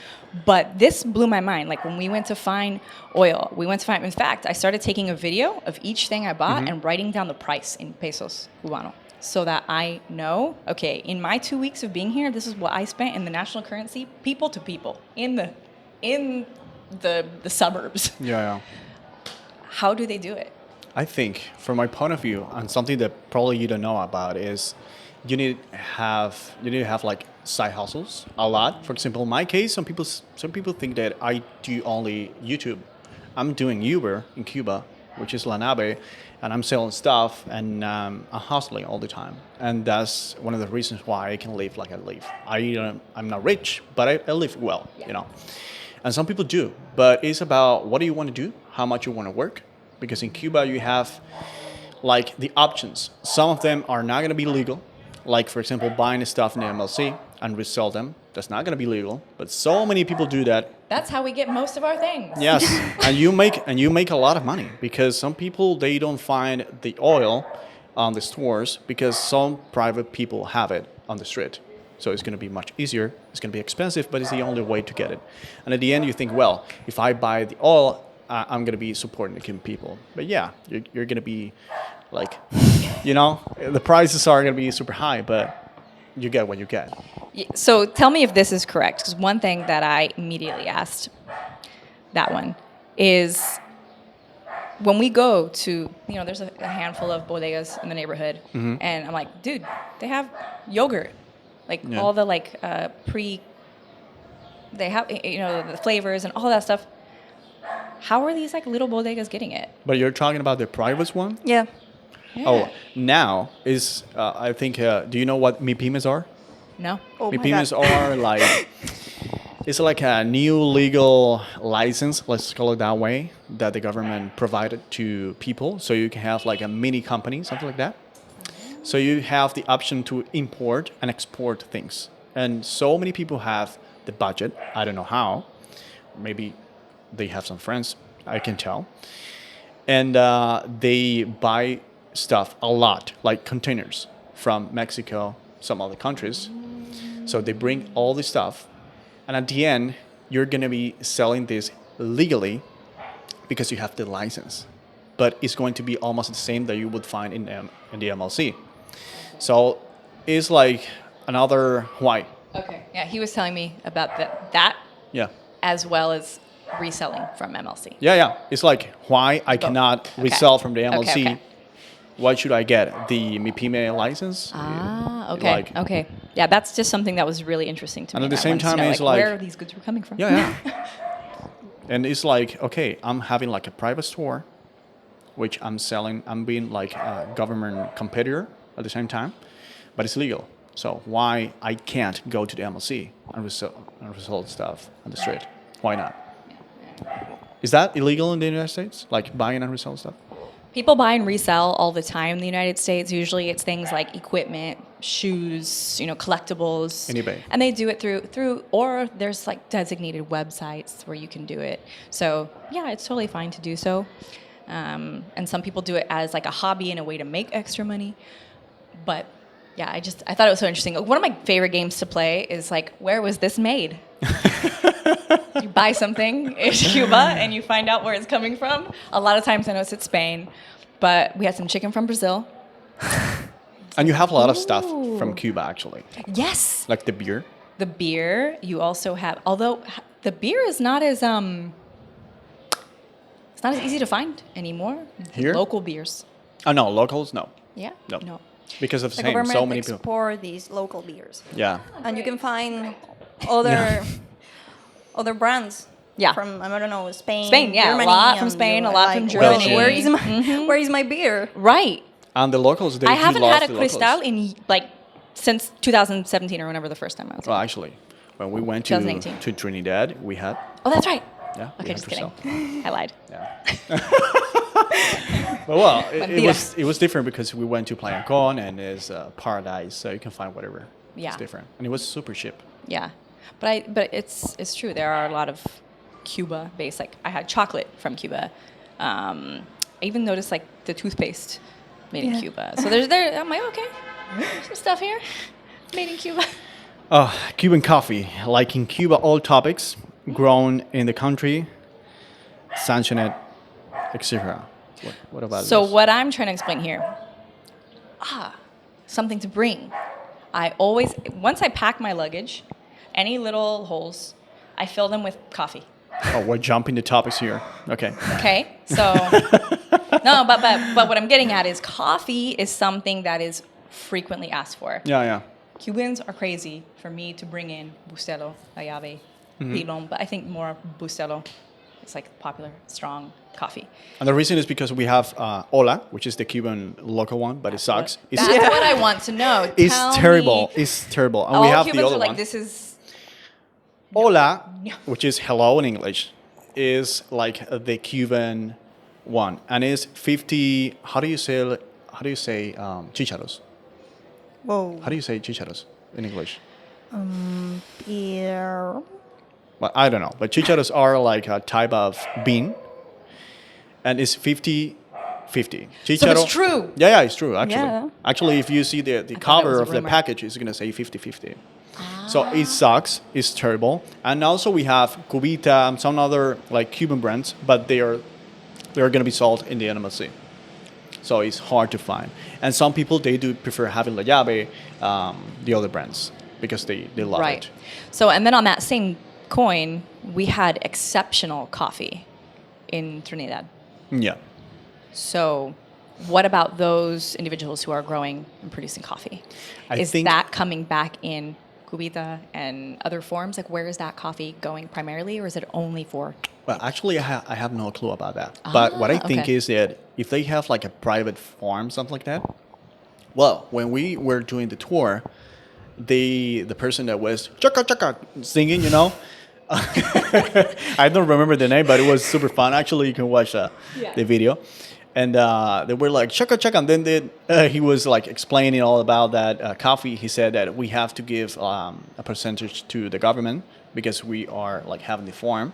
but this blew my mind. Like when we went to find oil, in fact, I started taking a video of each thing I bought and writing down the price in pesos cubano so that I know, okay, in my 2 weeks of being here, this is what I spent in the national currency, people to people, in the suburbs. Yeah. How do they do it? I think, from my point of view, and something that probably you don't know about is you need to have like side hustles a lot. For example, in my case, some people think that I do only YouTube. I'm doing Uber in Cuba, which is La Nave, and I'm selling stuff and I'm hustling all the time. And that's one of the reasons why I can live like I live. I'm not rich, but I live well, you know. And some people do, but it's about what do you want to do, how much you want to work. Because in Cuba you have like the options. Some of them are not going to be legal. Like for example, buying stuff in the MLC and resell them. That's not going to be legal. But so many people do that. That's how we get most of our things. Yes, and you make a lot of money because some people they don't find the oil on the stores because some private people have it on the street. So it's going to be much easier. It's going to be expensive, but it's the only way to get it. And at the end, you think, well, if I buy the oil, I'm going to be supporting the Cuban people. But yeah, you're going to be like, you know, the prices are going to be super high, but you get what you get. So tell me if this is correct, because one thing that I immediately asked that one is when we go to, there's a handful of bodegas in the neighborhood, and I'm like, dude, they have yogurt, like all the they have, the flavors and all that stuff. How are these like little bodegas getting it? But you're talking about the private one? Yeah. Oh, now is, I think, do you know what MIPYMEs are? No. Oh my MIPYMEs God. are like, it's like a new legal license, let's call it that way, that the government provided to people. So you can have like a mini company, something like that. So you have the option to import and export things. And so many people have the budget. I don't know how. Maybe they have some friends, I can tell. And they buy stuff a lot, like containers from Mexico, some other countries. So they bring all this stuff. And at the end, you're going to be selling this legally because you have the license. But it's going to be almost the same that you would find in the MLC. So it's like another why. Okay. Yeah, he was telling me about that Yeah. as well as reselling from MLC. Yeah. It's like why I cannot resell from the MLC. Okay. Why should I get the MIPYME license? Okay. Okay. Yeah, that's just something that was really interesting to me. And at the I same wanted to time, know, it's like where these goods were coming from. Yeah. And it's like, okay, I'm having like a private store, which I'm selling. I'm being like a government competitor at the same time, but it's legal. So why I can't go to the MLC and resell stuff on the street? Why not? Is that illegal in the United States? Like buying and reselling stuff? People buy and resell all the time in the United States. Usually it's things like equipment, shoes, collectibles. And eBay. And they do it through or there's like designated websites where you can do it. So yeah, it's totally fine to do so. And some people do it as like a hobby and a way to make extra money. But yeah, I thought it was so interesting. One of my favorite games to play is like, where was this made? You buy something in Cuba and you find out where it's coming from. A lot of times I know it's Spain, but we had some chicken from Brazil. And you have a lot of stuff from Cuba, actually. Yes. Like the beer. The beer you also have, although the beer is not as it's not as easy to find anymore. Here? Local beers. Oh no, locals, no. Yeah. No. Because of the The same, government so many people. export these local beers. Yeah. And you can find other other brands. Yeah. From, I don't know, Spain. Spain, yeah, Germany, a lot from and Spain, you're a lot from like, Germany. "Whoa, where is my beer? Right. And the locals, they I do haven't love had a the Cristal locals. in like since 2017 or whenever the first time I was. Well, actually, when we went 2018. to Trinidad, we had. Oh, that's right. Yeah. we Okay, had just kidding. Cristal. I lied. Yeah. But well, it Mentira. was different because we went to Playa Con and it's paradise, so you can find whatever. Yeah. It's different, and it was super cheap. Yeah, but it's true. There are a lot of Cuba based. Like I had chocolate from Cuba. I even noticed like the toothpaste made in Yeah. Cuba. So there. I'm like, okay, some stuff here made in Cuba. Cuban coffee, like in Cuba, all topics grown in the country, sanctioned, etc. What about So this? what I'm trying to explain here, something to bring. I always, once I pack my luggage, any little holes, I fill them with coffee. Oh, we're jumping the topics here. Okay. Okay, so no, but what I'm getting at is coffee is something that is frequently asked for. Yeah. Cubans are crazy for me to bring in Bustelo, Ayave, Pilon, but I think more Bustelo. It's like popular, strong coffee. And the reason is because we have Hola, which is the Cuban local one, but it sucks. That's what I want to know. It's Tell terrible. me. It's terrible. And All we have Cubans the other are like, one. this is Hola, No. which is hello in English, is like the Cuban one, and it's 50. How do you say chicharos? Whoa. How do you say chicharos in English? Beer. Well, I don't know, but chicharos are like a type of bean, and it's 50-50. Chicharo, So it's true. Yeah, it's true, actually. Yeah. Actually, if you see the thought that cover was a of the rumor. package, it's going to say 50-50. So it sucks. It's terrible. And also we have Cubita and some other like Cuban brands, but they're going to be sold in the NMLC. So it's hard to find. And some people, they do prefer having La Llave, the other brands, because they love right. it. So, and then on that same coin, we had exceptional coffee in Trinidad. Yeah. So, what about those individuals who are growing and producing coffee? I Is think- that coming back in Cubita and other forms? Like, where is that coffee going primarily, or is it only for? Well, actually, I have no clue about that. But what I think okay. is that if they have like a private farm, something like that, well, when we were doing the tour, the person that was chaka chaka singing, I don't remember the name, but it was super fun. Actually, you can watch the video. And they were like chaka chaka, and then he was like explaining all about that coffee. He said that we have to give a percentage to the government because we are like having the farm.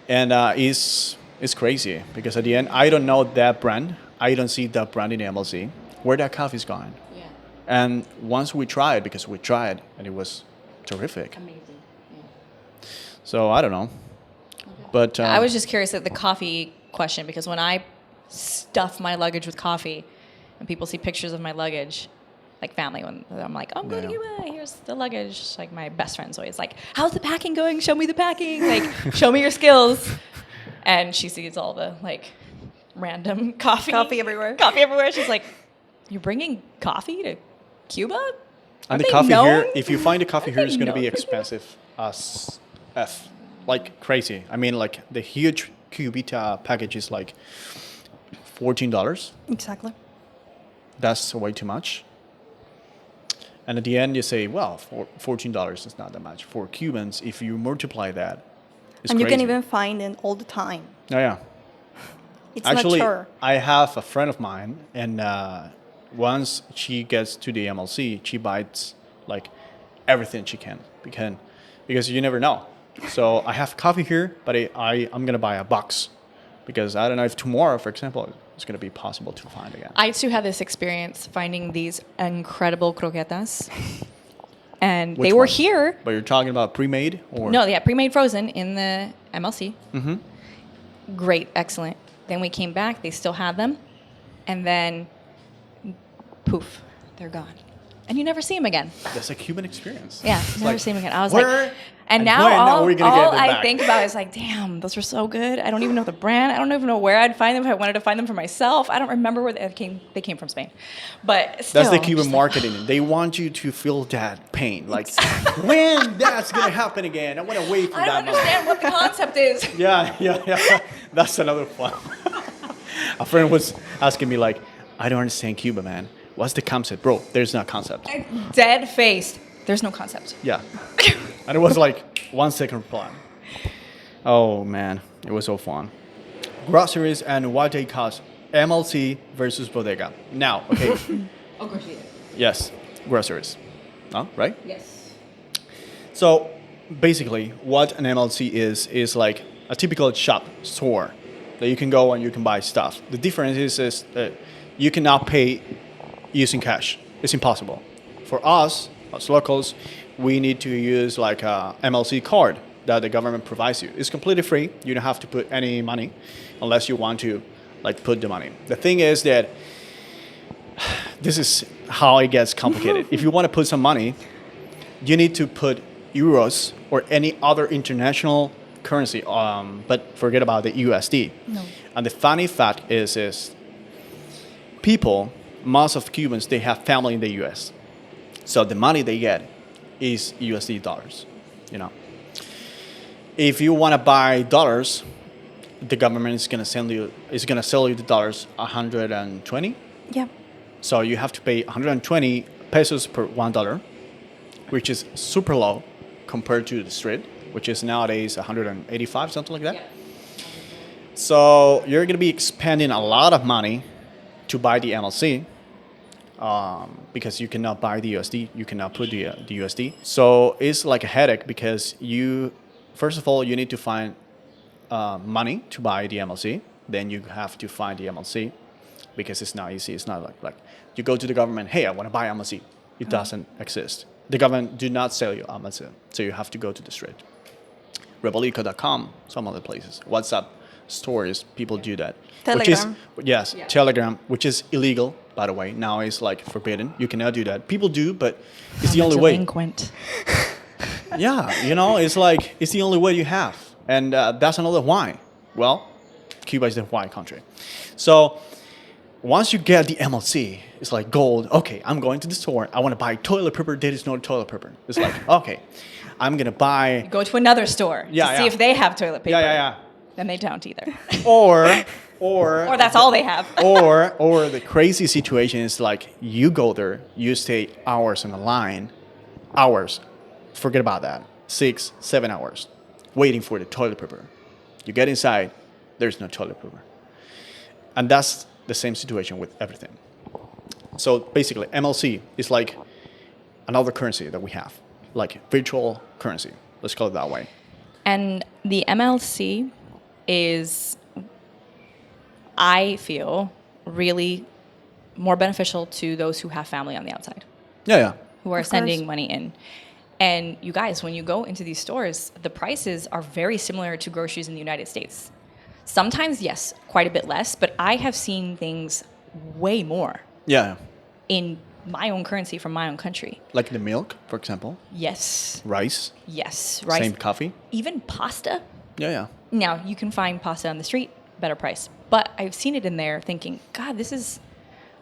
And it's crazy because at the end, I don't know that brand. I don't see that brand in the MLC. Where that coffee is going. Yeah, And once we tried, because we tried, and it was terrific. amazing. So I don't know. But I was just curious at the coffee question because when I stuff my luggage with coffee, and people see pictures of my luggage, like family, when I'm like, oh, I'm going to Cuba, here's the luggage. Like my best friend's always like, how's the packing going? Show me the packing. Like, show me your skills. And she sees all the like random coffee. Coffee everywhere. Coffee everywhere. She's like, you're bringing coffee to Cuba? and Aren't the they coffee known? here, if you find the coffee here, Aren't it's they going to be known for expensive as F. Like crazy. I mean, like the huge Cubita package is like $14. Exactly. That's way too much. And at the end, you say, well, for $14 is not that much. For Cubans, if you multiply that, it's And you can crazy. even find it all the time. Oh, yeah. It's Actually, not sure. I have a friend of mine, and once she gets to the MLC, she buys like everything she can because you never know. So I have coffee here, but I'm gonna buy a box because I don't know if tomorrow, for example, it's gonna be possible to find again. I too had this experience finding these incredible croquetas. And Which they were one? here. But you're talking about pre-made or No, yeah, pre-made frozen in the MLC. Mm-hmm. Great, excellent. Then we came back, they still had them. And then, poof, they're gone. and you never see them again. That's a Cuban experience. Yeah, It's never like, see them again. I was where like, and and now when are all, we gonna get all them I back? think about is like, damn, those were so good. I don't even know the brand. I don't even know where I'd find them if I wanted to find them for myself. I don't remember where they came. They came from Spain, but still, That's the I'm Cuban just like, marketing. They want you to feel that pain. Like, when that's going to happen again? I want to wait for I that don't understand what the concept is. moment. Yeah. That's another one. A friend was asking me, like, I don't understand Cuba, man. What's the concept? Bro, there's no concept. Dead faced. There's no concept. Yeah. And it was like 1 second reply. Oh, man. It was so fun. Groceries and what they cost. MLC versus bodega. Now, okay. Oh, gosh, yeah. Yes, groceries. Oh, right? Yes. So basically, what an MLC is like a typical shop store that you can go and you can buy stuff. The difference is that you cannot pay using cash. It's impossible. For us, as locals, we need to use like a MLC card that the government provides you. It's completely free. You don't have to put any money unless you want to like put the money. The thing is that this is how it gets complicated. If you want to put some money, you need to put euros or any other international currency, but forget about the USD. No. And the funny fact is people, most of Cubans, they have family in the US. So the money they get is USD dollars, you know. If you want to buy dollars, the government is going to sell you the dollars 120. Yeah. So you have to pay 120 pesos per $1, which is super low compared to the street, which is nowadays 185, something like that. Yeah. So you're going to be expending a lot of money to buy the MLC because you cannot buy the USD, you cannot put the USD. So it's like a headache because first of all, you need to find money to buy the MLC. Then you have to find the MLC because it's not easy. It's not like you go to the government, hey, I want to buy MLC. It doesn't exist. The government do not sell you MLC, so you have to go to the street. Rebelico.com, some other places. WhatsApp stores, people do that. Telegram. Yes, Yeah. Telegram, which is illegal, by the way. Now it's like forbidden. You cannot do that. People do, but it's the I'm a only way. delinquent. Yeah, it's like, it's the only way you have. And that's another why. Well, Cuba is the why country. So once you get the MLC, it's like gold. Okay, I'm going to the store. I want to buy toilet paper. There is no toilet paper. It's like, okay, I'm going to buy. Go to another store to see if they have toilet paper. Yeah. Then they don't either. Or Or that's all they have. or the crazy situation is like you go there, you stay hours in the line, hours, forget about that, 6, 7 hours, waiting for the toilet paper. You get inside, there's no toilet paper. And that's the same situation with everything. So basically, MLC is like another currency that we have, like virtual currency. Let's call it that way. And the MLC is, I feel, really more beneficial to those who have family on the outside, Yeah. who are Of course. sending money in. And you guys, when you go into these stores, the prices are very similar to groceries in the United States. Sometimes, yes, quite a bit less, but I have seen things way more Yeah. in my own currency from my own country. Like the milk, for example, Yes, rice, yes, rice, same coffee. even pasta. Yeah. Now, you can find pasta on the street, better price. But I've seen it in there thinking, God, this is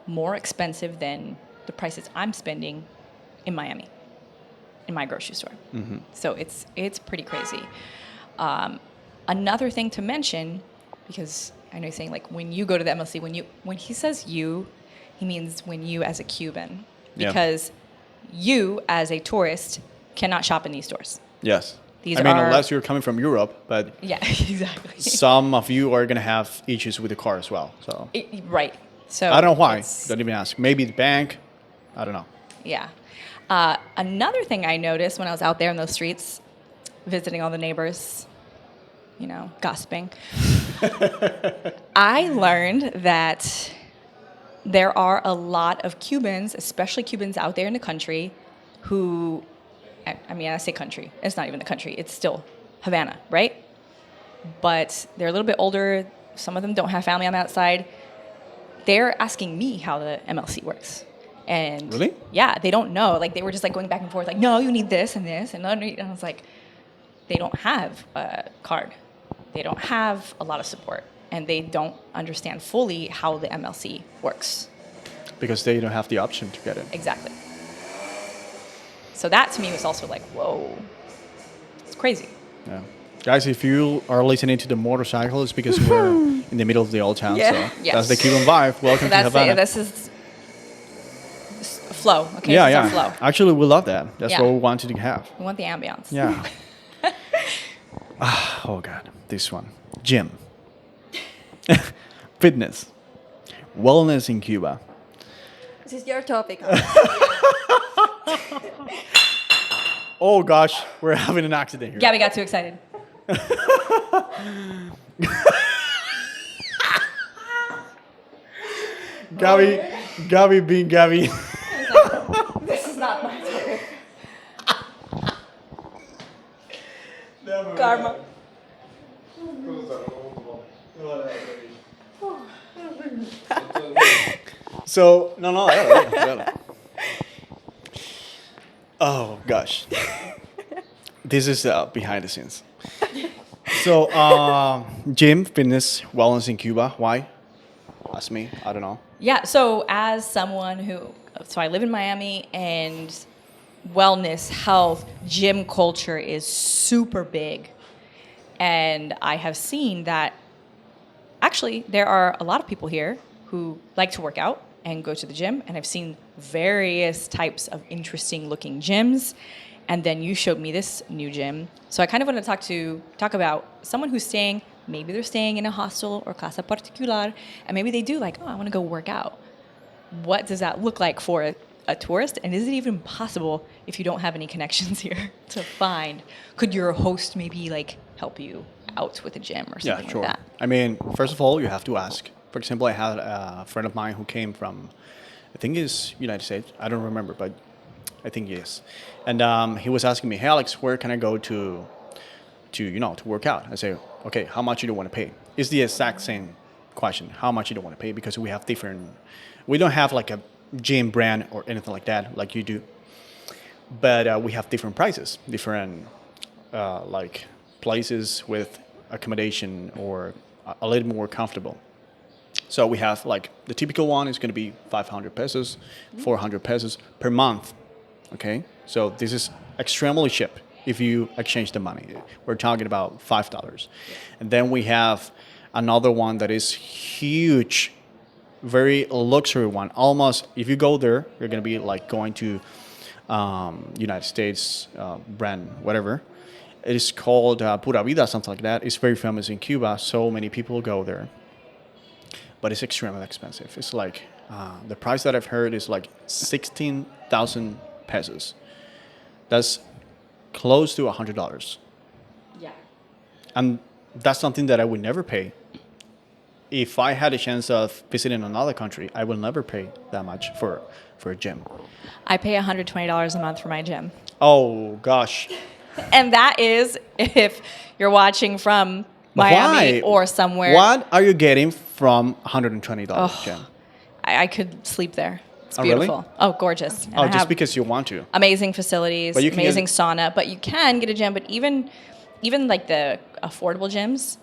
more expensive than the prices I'm spending in Miami, in my grocery store. Mm-hmm. So it's pretty crazy. Another thing to mention, because I know you're saying like when you go to the MLC, when he says you, he means when you as a Cuban, Yeah. because you as a tourist cannot shop in these stores. Yes. These I mean, are- unless you're coming from Europe, but Yeah, exactly. some of you are going to have issues with the car as well. So Right. So I don't know why. it's- Don't even ask. Maybe the bank. I don't know. Yeah. Another thing I noticed when I was out there in those streets, visiting all the neighbors, gossiping, I learned that there are a lot of Cubans, especially Cubans out there in the country, who, I say country, it's not even the country, it's still Havana, right? But they're a little bit older, some of them don't have family on that side. They're asking me how the MLC works. And Really? yeah, they don't know. Like they were just like going back and forth, like, no, you need this and this, and I was like, they don't have a card, they don't have a lot of support, and they don't understand fully how the MLC works. Because they don't have the option to get it. Exactly. So that to me was also like, whoa, it's crazy. Yeah. Guys, if you are listening to the motorcycle, it's because we're in the middle of the old town. Yeah. So Yes. that's the Cuban vibe. Welcome to Havana. This is flow. Okay, yeah, this is our yeah. flow. Actually, we love that. That's Yeah. what we wanted to have. We want the ambiance. Yeah. Oh, God. This one. Gym. Fitness. Wellness in Cuba. This is your topic. Oh, gosh. We're having an accident here. Gabby got too excited. Gabby being Gabby. This is not my topic. Karma. So, no, dale. Oh, gosh. This is behind the scenes. So, gym, fitness, wellness in Cuba. Why? Ask me. I don't know. Yeah, so as someone so I live in Miami, and wellness, health, gym culture is super big. And I have seen that actually there are a lot of people here who like to work out and go to the gym. And I've seen various types of interesting looking gyms. And then you showed me this new gym. So I kind of want to talk about someone who's staying, maybe they're staying in a hostel or casa particular, and maybe they do like, oh, I want to go work out. What does that look like for a tourist? And is it even possible if you don't have any connections here to find? Could your host maybe like help you out with a gym or something Yeah, sure. like that? I mean, first of all, you have to ask. For example, I had a friend of mine who came from, I think it's United States. I don't remember, but I think yes. And he was asking me, hey, Alex, where can I go to work out? I say, okay, how much you do want to pay? It's the exact same question. How much you do want to pay? Because we don't have like a gym brand or anything like that, like you do. But we have different prices, different like places with accommodation or a little more comfortable. So we have like the typical one is going to be 500 pesos, 400 pesos per month. Okay, so this is extremely cheap if you exchange the money. We're talking about $5. And then we have another one that is huge, very luxury one. Almost, if you go there, you're going to be like going to United States brand, whatever. It is called Pura Vida, something like that. It's very famous in Cuba. So many people go there. But it's extremely expensive. It's like, the price that I've heard is like 16,000 pesos. That's close to $100. Yeah. And that's something that I would never pay. If I had a chance of visiting another country, I will never pay that much for a gym. I pay $120 a month for my gym. Oh, gosh. And that is if you're watching from Miami Why? or somewhere. What are you getting from $120 gym? I could sleep there. It's Oh, really? beautiful. Oh, gorgeous. And Oh, I just have because you want to. amazing facilities, But you can amazing get- sauna. But you can get a gym. But even like the affordable gyms,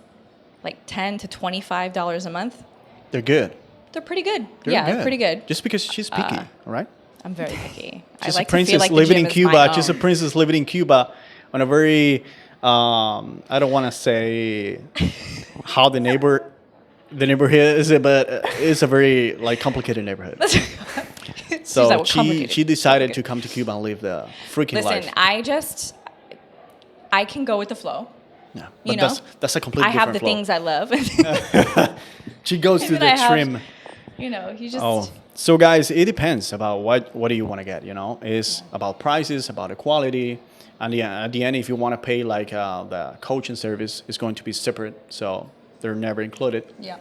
like $10 to $25 a month, They're good. they're pretty good. They're They're pretty good. Just because she's picky, all right? I'm very picky. She's I like a princess to feel like the living gym in is Cuba. my She's a own. princess living in Cuba on a very, I don't want to say how the neighborhood is, but it's a very like complicated neighborhood. So she decided to come to Cuba and live the freaking Listen, life. I can go with the flow. Yeah, you but know, that's a completely I have different the flow. things I love. She goes to And the I have- extreme. You know, you just. Oh, so guys, it depends about what do you want to get. You know, it's about prices, about the quality, and yeah, at the end, if you want to pay like the coaching service, is going to be separate. So they're never included. Yeah.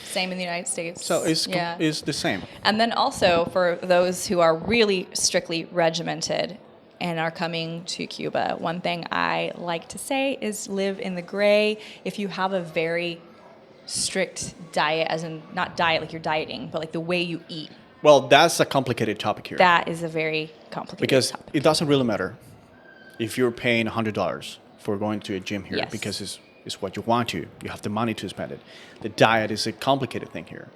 Same in the United States. So it's the same. And then also for those who are really strictly regimented and are coming to Cuba, one thing I like to say is live in the gray. If you have a very strict diet, as in not diet like you're dieting, but like the way you eat, Well, that's a complicated topic here. That is a very complicated Because topic. it doesn't really matter if you're paying $100 for going to a gym here Yes. because it's what you want to. You have the money to spend it. The diet is a complicated thing here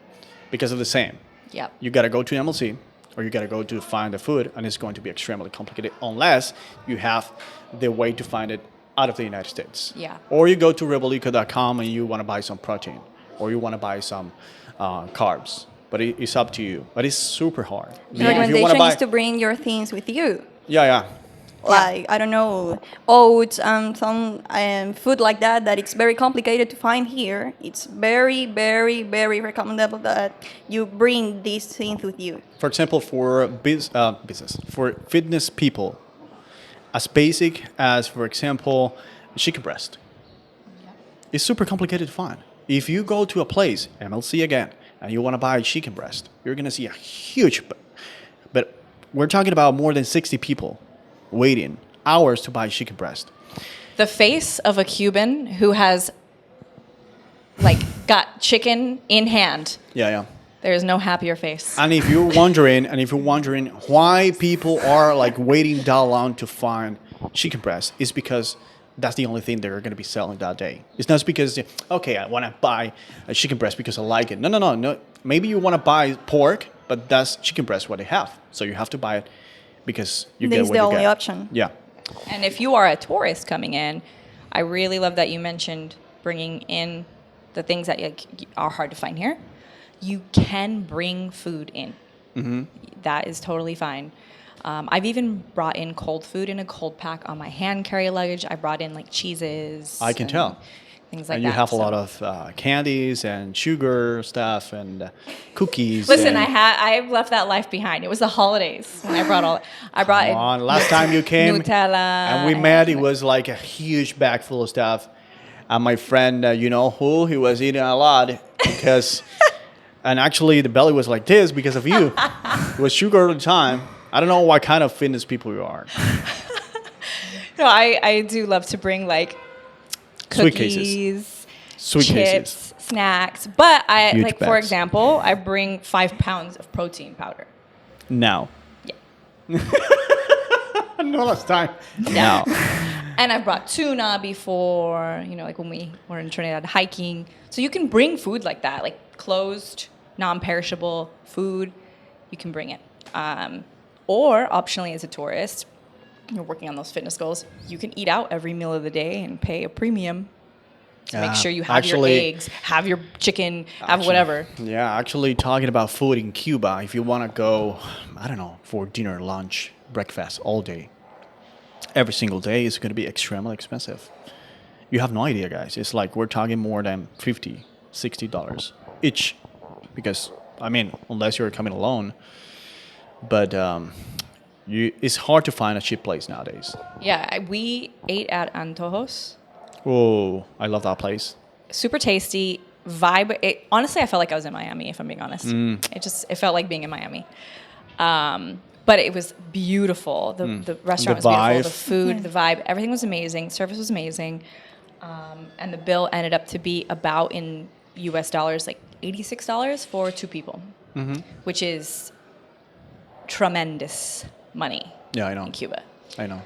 because of the same. Yep. You got to go to MLC or you got to go to find the food, and it's going to be extremely complicated unless you have the way to find it out of the United States. Yeah. Or you go to Revoluico.com and you want to buy some protein or you want to buy some carbs. But it's up to you. But it's super hard. The If you wanna recommendation buy- is to bring your things with you. yeah. Like, I don't know, oats and some food like that, that it's very complicated to find here. It's very, very, very recommendable that you bring these things with you. For example, for business, for fitness people, as basic as, for example, chicken breast. It's super complicated to find. If you go to a place, MLC again, and you want to buy chicken breast, you're going to see a huge, but we're talking about more than 60 people waiting hours to buy chicken breast. The face of a Cuban who has like got chicken in hand. Yeah. There is no happier face. And if you're wondering why people are like waiting that long to find chicken breast, it's because that's the only thing they're going to be selling that day. It's not because, okay, I want to buy a chicken breast because I like it. No. Maybe you want to buy pork, but that's chicken breast what they have. So you have to buy it because you This get is what the you only get. option. Yeah. And if you are a tourist coming in, I really love that you mentioned bringing in the things that are hard to find here. You can bring food in. Mm-hmm. That is totally fine. I've even brought in cold food in a cold pack on my hand carry luggage. I brought in like cheeses. I can tell. Things like And that. you have a So- lot of candies and sugar stuff and cookies. Listen, and I've left that life behind. It was the holidays when I brought I brought Come on, last time you came Nutella and we met, it was like a huge bag full of stuff. And my friend, you know who, he was eating a lot because, and actually the belly was like this because of you. It was sugar all the time. I don't know what kind of fitness people you are. No, I do love to bring like Sweet cookies, cases. Sweet chips, cases. snacks. But Huge like for bags. example, I bring 5 pounds of protein powder. Now. Yeah. No last time. Now. And I brought tuna before, like when we were in Trinidad hiking. So you can bring food like that, like closed, non-perishable food. You can bring it. Or optionally as a tourist, you're working on those fitness goals, you can eat out every meal of the day and pay a premium to make sure you have your eggs, have your chicken, have whatever. Yeah, actually talking about food in Cuba, if you want to go, I don't know, for dinner, lunch, breakfast all day, every single day is going to be extremely expensive. You have no idea, guys. It's like we're talking more than $50, $60 each. Because, I mean, unless you're coming alone. But it's hard to find a cheap place nowadays. Yeah, we ate at Antojos. Oh, I love that place. Super tasty vibe. Honestly, I felt like I was in Miami, if I'm being honest. It felt like being in Miami. But it was beautiful. The restaurant The was beautiful. vibe. The food, the vibe, everything was amazing. Service was amazing. And the bill ended up to be about in US dollars, like $86 for 2 people, which is tremendous money. Yeah, I know. In Cuba. I know.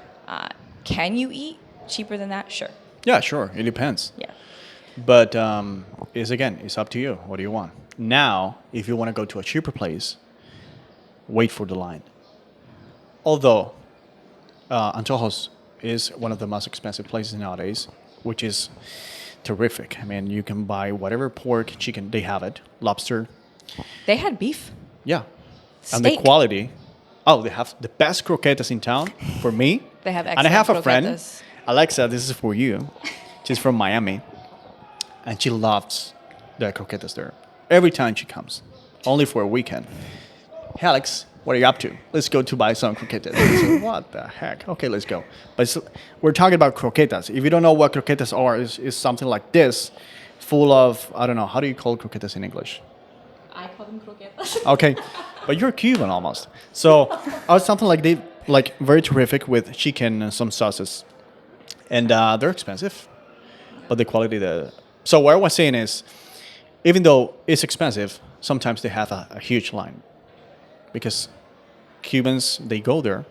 Can you eat cheaper than that? Sure. Yeah, sure. It depends. Yeah. But it's up to you. What do you want? Now, if you want to go to a cheaper place, wait for the line. Although Antojos is one of the most expensive places nowadays, which is terrific. I mean, you can buy whatever pork, chicken, they have it, lobster. They had beef. Yeah. And the Steak. quality. Oh, they have the best croquetas in town for me. They have And I have a excellent friend, croquetas. Alexa, this is for you. She's from Miami. And she loves the croquetas there. Every time she comes. Only for a weekend. Hey, Alex, what are you up to? Let's go to buy some croquetas. I said, what the heck? Okay, let's go. But we're talking about croquetas. If you don't know what croquetas are, it's something like this, full of, I don't know, how do you call croquetas in English? I call them croquetas. Okay, but you're Cuban almost. So something like very terrific with chicken and some sauces, and they're expensive, but the quality. So what I was saying is, even though it's expensive, sometimes they have a huge line. because Cubans, they go there,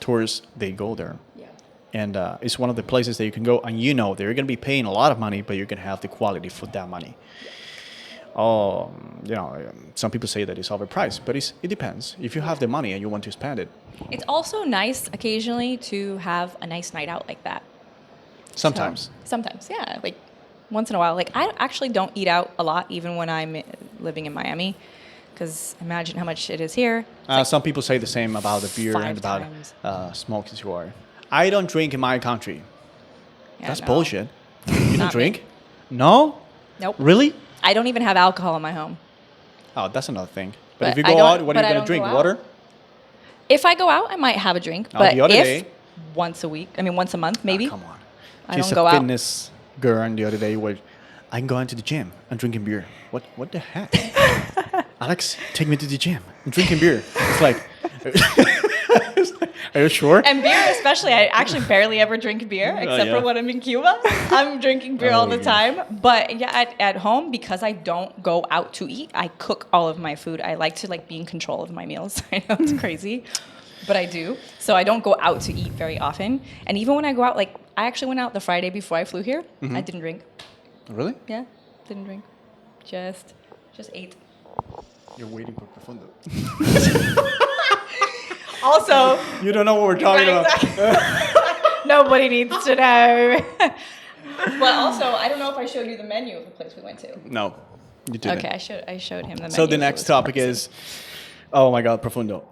tourists, they go there. Yeah. And it's one of the places that you can go, and you know they're going to be paying a lot of money, but you're going to have the quality for that money. Oh, some people say that it's overpriced, but it depends. If you have the money and you want to spend it, It's also nice occasionally to have a nice night out like that. sometimes. So, sometimes, yeah. Like once in a while. Like I actually don't eat out a lot, even when I'm living in Miami, because imagine how much it is here. Some people say the same about the beer 5 and about times. smoking cigar. I don't drink in my country. Yeah, That's no. bullshit. You don't Not me. drink? No? Nope. Really? I don't even have alcohol in my home. Oh, that's another thing. But But if you I go don't- out, what are but you I going to don't drink? go out. Water? If I go out, I might have a drink. Oh, But the other if day- once a week, I mean once a month, maybe. Oh, come on. I She's don't go a out. fitness girl, and the other day where I'm going to the gym and drinking beer. What the heck? Alex, take me to the gym. I'm drinking beer. It's like, are you sure? And beer, especially, I actually barely ever drink beer except yeah. for when I'm in Cuba. I'm drinking beer all the yeah. time. But yeah, at home, because I don't go out to eat, I cook all of my food. I like to be in control of my meals. I know it's crazy, but I do. So I don't go out to eat very often. And even when I go out, I actually went out the Friday before I flew here. I didn't drink. Really? Yeah, didn't drink. Just ate. You're waiting for Profundo. Also, You don't know what we're talking about. nobody needs to know. But also, I don't know if I showed you the menu of the place we went to. No, you didn't. Okay, I showed him the menu. So the It next was topic crazy. is, oh my God, Profundo.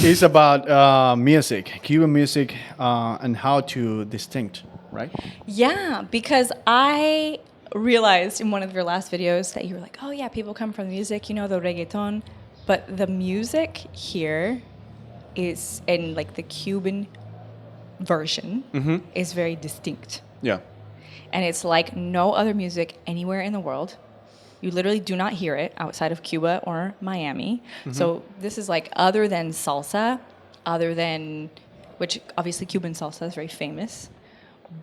It's about music, Cuban music, and how to distinct, right? Yeah, because I realized in one of your last videos that you were like, oh yeah, people come from the music, the reggaeton, but the music here is in the Cuban version is very distinct. Yeah. And it's like no other music anywhere in the world. You literally do not hear it outside of Cuba or Miami. So this is other than salsa, which obviously Cuban salsa is very famous,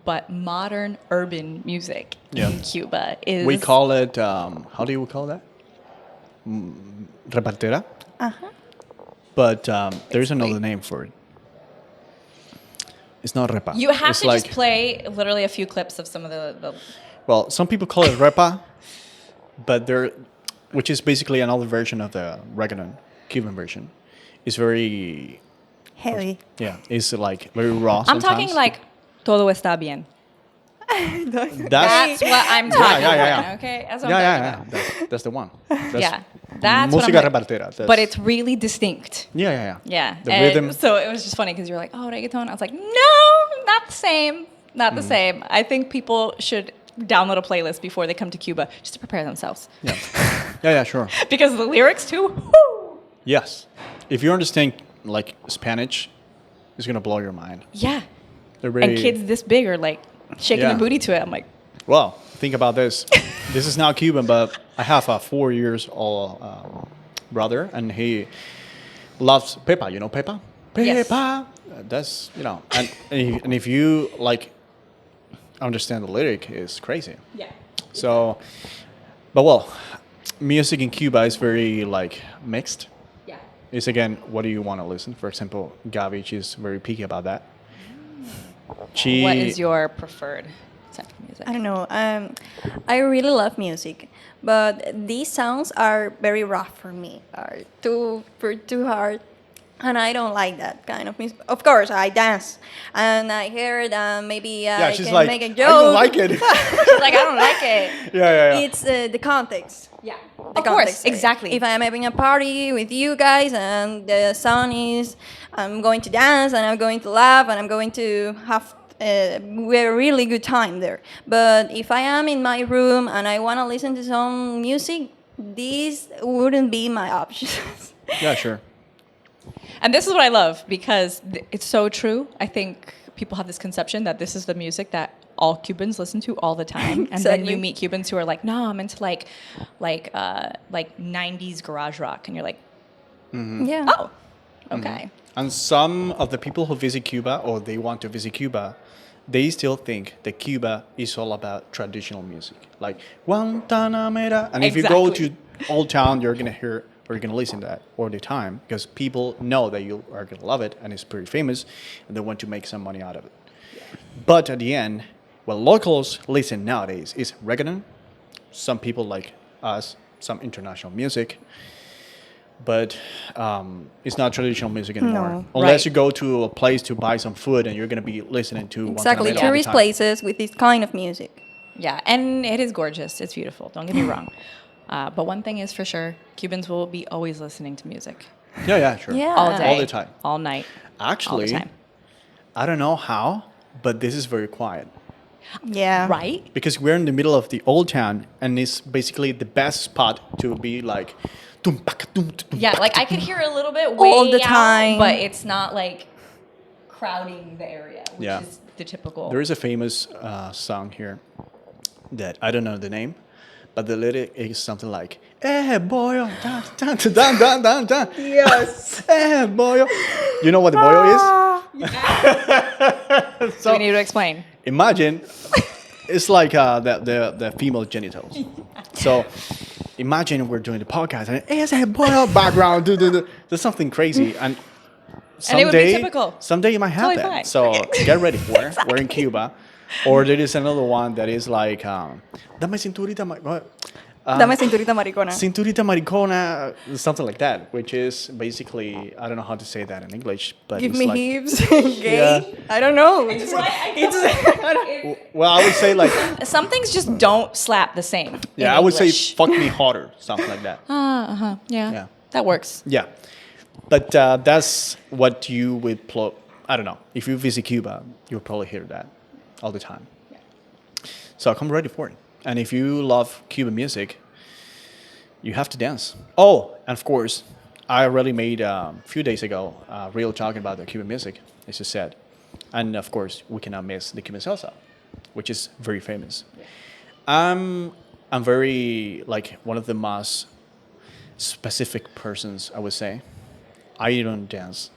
but modern urban music Yeah. in Cuba is... We call it, how do you call that? Repartera. Uh-huh. But there's another name for it. It's not repa. You have it's to just play literally a few clips of some of the Well, some people call it repa, but which is basically another version of the reggaeton, Cuban version. It's very, Heavy. yeah, it's very raw I'm sometimes. talking todo está bien. That's That's what I'm talking yeah. about, okay? That's what yeah, I'm yeah, talking yeah. about. That's the one. That's Yeah, that's what I'm música like- repartera. That's, But it's really distinct. yeah. Yeah. The and rhythm. So it was just funny because you're like, oh, reggaeton. I was like, no, not the same. Not the same. I think people should download a playlist before they come to Cuba just to prepare themselves. Yeah. Yeah, sure. Because the lyrics too, whoo! Yes. If you understand Spanish, it's gonna blow your mind. Yeah. They're very, And kids this big are shaking Yeah. their booty to it. I'm like, Well, think about this. This is now Cuban, but I have a 4 years old brother, and he loves Pepa. You know Pepa? Pepa. Yes. That's and if you understand the lyric, is crazy. yeah. So, but well, music in Cuba is very mixed. Yeah. It's again, what do you want to listen? For example, Gabi, she's very picky about that. She. What is your preferred type of music? I don't know. I really love music, but these songs are very rough for me. Are too hard, and I don't like that kind of music. Of course, I dance, and I hear it. Maybe I she's can like, make a I joke. don't like it. She's like, I don't like it. yeah. It's the context. Yeah. The Of course, context. exactly. If I'm having a party with you guys and the song is, I'm going to dance and I'm going to laugh and I'm going to have a really good time there. But if I am in my room and I want to listen to some music, these wouldn't be my options. Yeah, sure. And this is what I love because it's so true. I think people have this conception that this is the music that all Cubans listen to all the time, and then you Exactly. meet Cubans who are like, "No, I'm into like 90s garage rock," and you're like, Yeah. "Oh, okay." And some of the people who visit Cuba or they want to visit Cuba, they still think that Cuba is all about traditional music, like Guantanamera. And if you go to Exactly. Old Town, you're gonna hear or you're gonna listen to that all the time because people know that you are gonna love it and it's pretty famous, and they want to make some money out of it. But at the end, what locals listen nowadays is reggaeton. Some people like us, some international music, but it's not traditional music anymore. No. Unless Right. you go to a place to buy some food and you're going to be listening to Exactly, Guantanamera all the tourist time. places with this kind of music. Yeah, and it is gorgeous. It's beautiful. Don't get me wrong. But one thing is for sure, Cubans will be always listening to music Yeah, sure. Yeah. all day, All the time. all night, all Actually, the time. I don't know how, but this is very quiet. Yeah. Right? Because we're in the middle of the old town and it's basically the best spot to be like tum, paka, tum, tum, Yeah, paka, like I tum. could hear a little bit way All the out, time. but it's not like crowding the area, which Yeah. is the typical. There is a famous song here that I don't know the name, but the lyric is something like "Eh boyo, dan dan dan dan dan dan." Yes. Eh boyo. You know what the boyo is? So we need to explain. Imagine it's like the female genitals. So imagine we're doing the podcast and it's a boyo background. There's something crazy and. And it would be typical. Someday you might have Totally that. fine. So Okay. get ready for it. We're in Cuba. Or there is another one that is like, dame cinturita, what? Dame cinturita maricona. Cinturita maricona, something like that, which is basically, I don't know how to say that in English, but Give it's me like, hips. Gay. Yeah. I don't know. well, I would say like, Some things just don't slap the same. yeah, in I would say English. fuck me harder, something like that. Yeah. Yeah. That works. Yeah. But that's what you would I don't know. If you visit Cuba, you'll probably hear that all the time. So come ready for it. And if you love Cuban music, you have to dance. Oh, and of course, I already made a few days ago a reel talking about the Cuban music, as you said. And of course, we cannot miss the Cuban salsa, which is very famous. I'm very, like, one of the most specific persons, I would say. I don't dance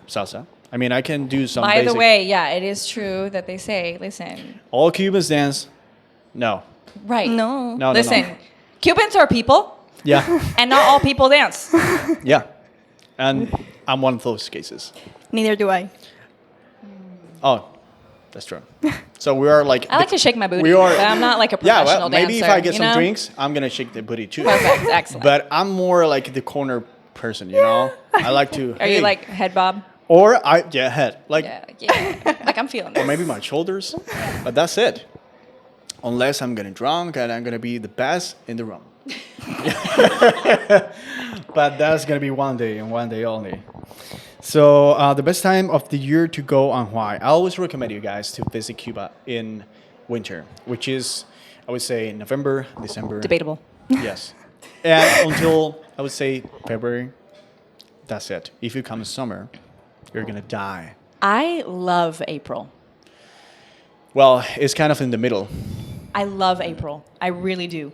salsa. I mean, I can do some By the basic- way, yeah, it is true that they say, listen, All Cubans dance? No. right. No. No, Listen, no. Cubans are people, Yeah. and not all people dance. Yeah. And I'm one of those cases. Neither do I. Oh, that's true. So we are like... I like to shake my booty, we are, but I'm not like a yeah, professional well, maybe if dancer, I get you some know? drinks, I'm going to shake the booty too. Perfect, excellent. But I'm more like the corner person, you know? I like to... Are you like head bob? Or head. Like, Yeah. Like I'm feeling or this. maybe my shoulders. But that's it. Unless I'm getting drunk and I'm going to be the best in the room. But that's going to be one day and one day only. So the best time of the year to go and why? I always recommend you guys to visit Cuba in winter, which is, I would say, November, December. Debatable. Yes. And until, I would say, February. That's it. If you come in summer, you're going to die. I love April. Well, it's kind of in the middle. I love April. I really do.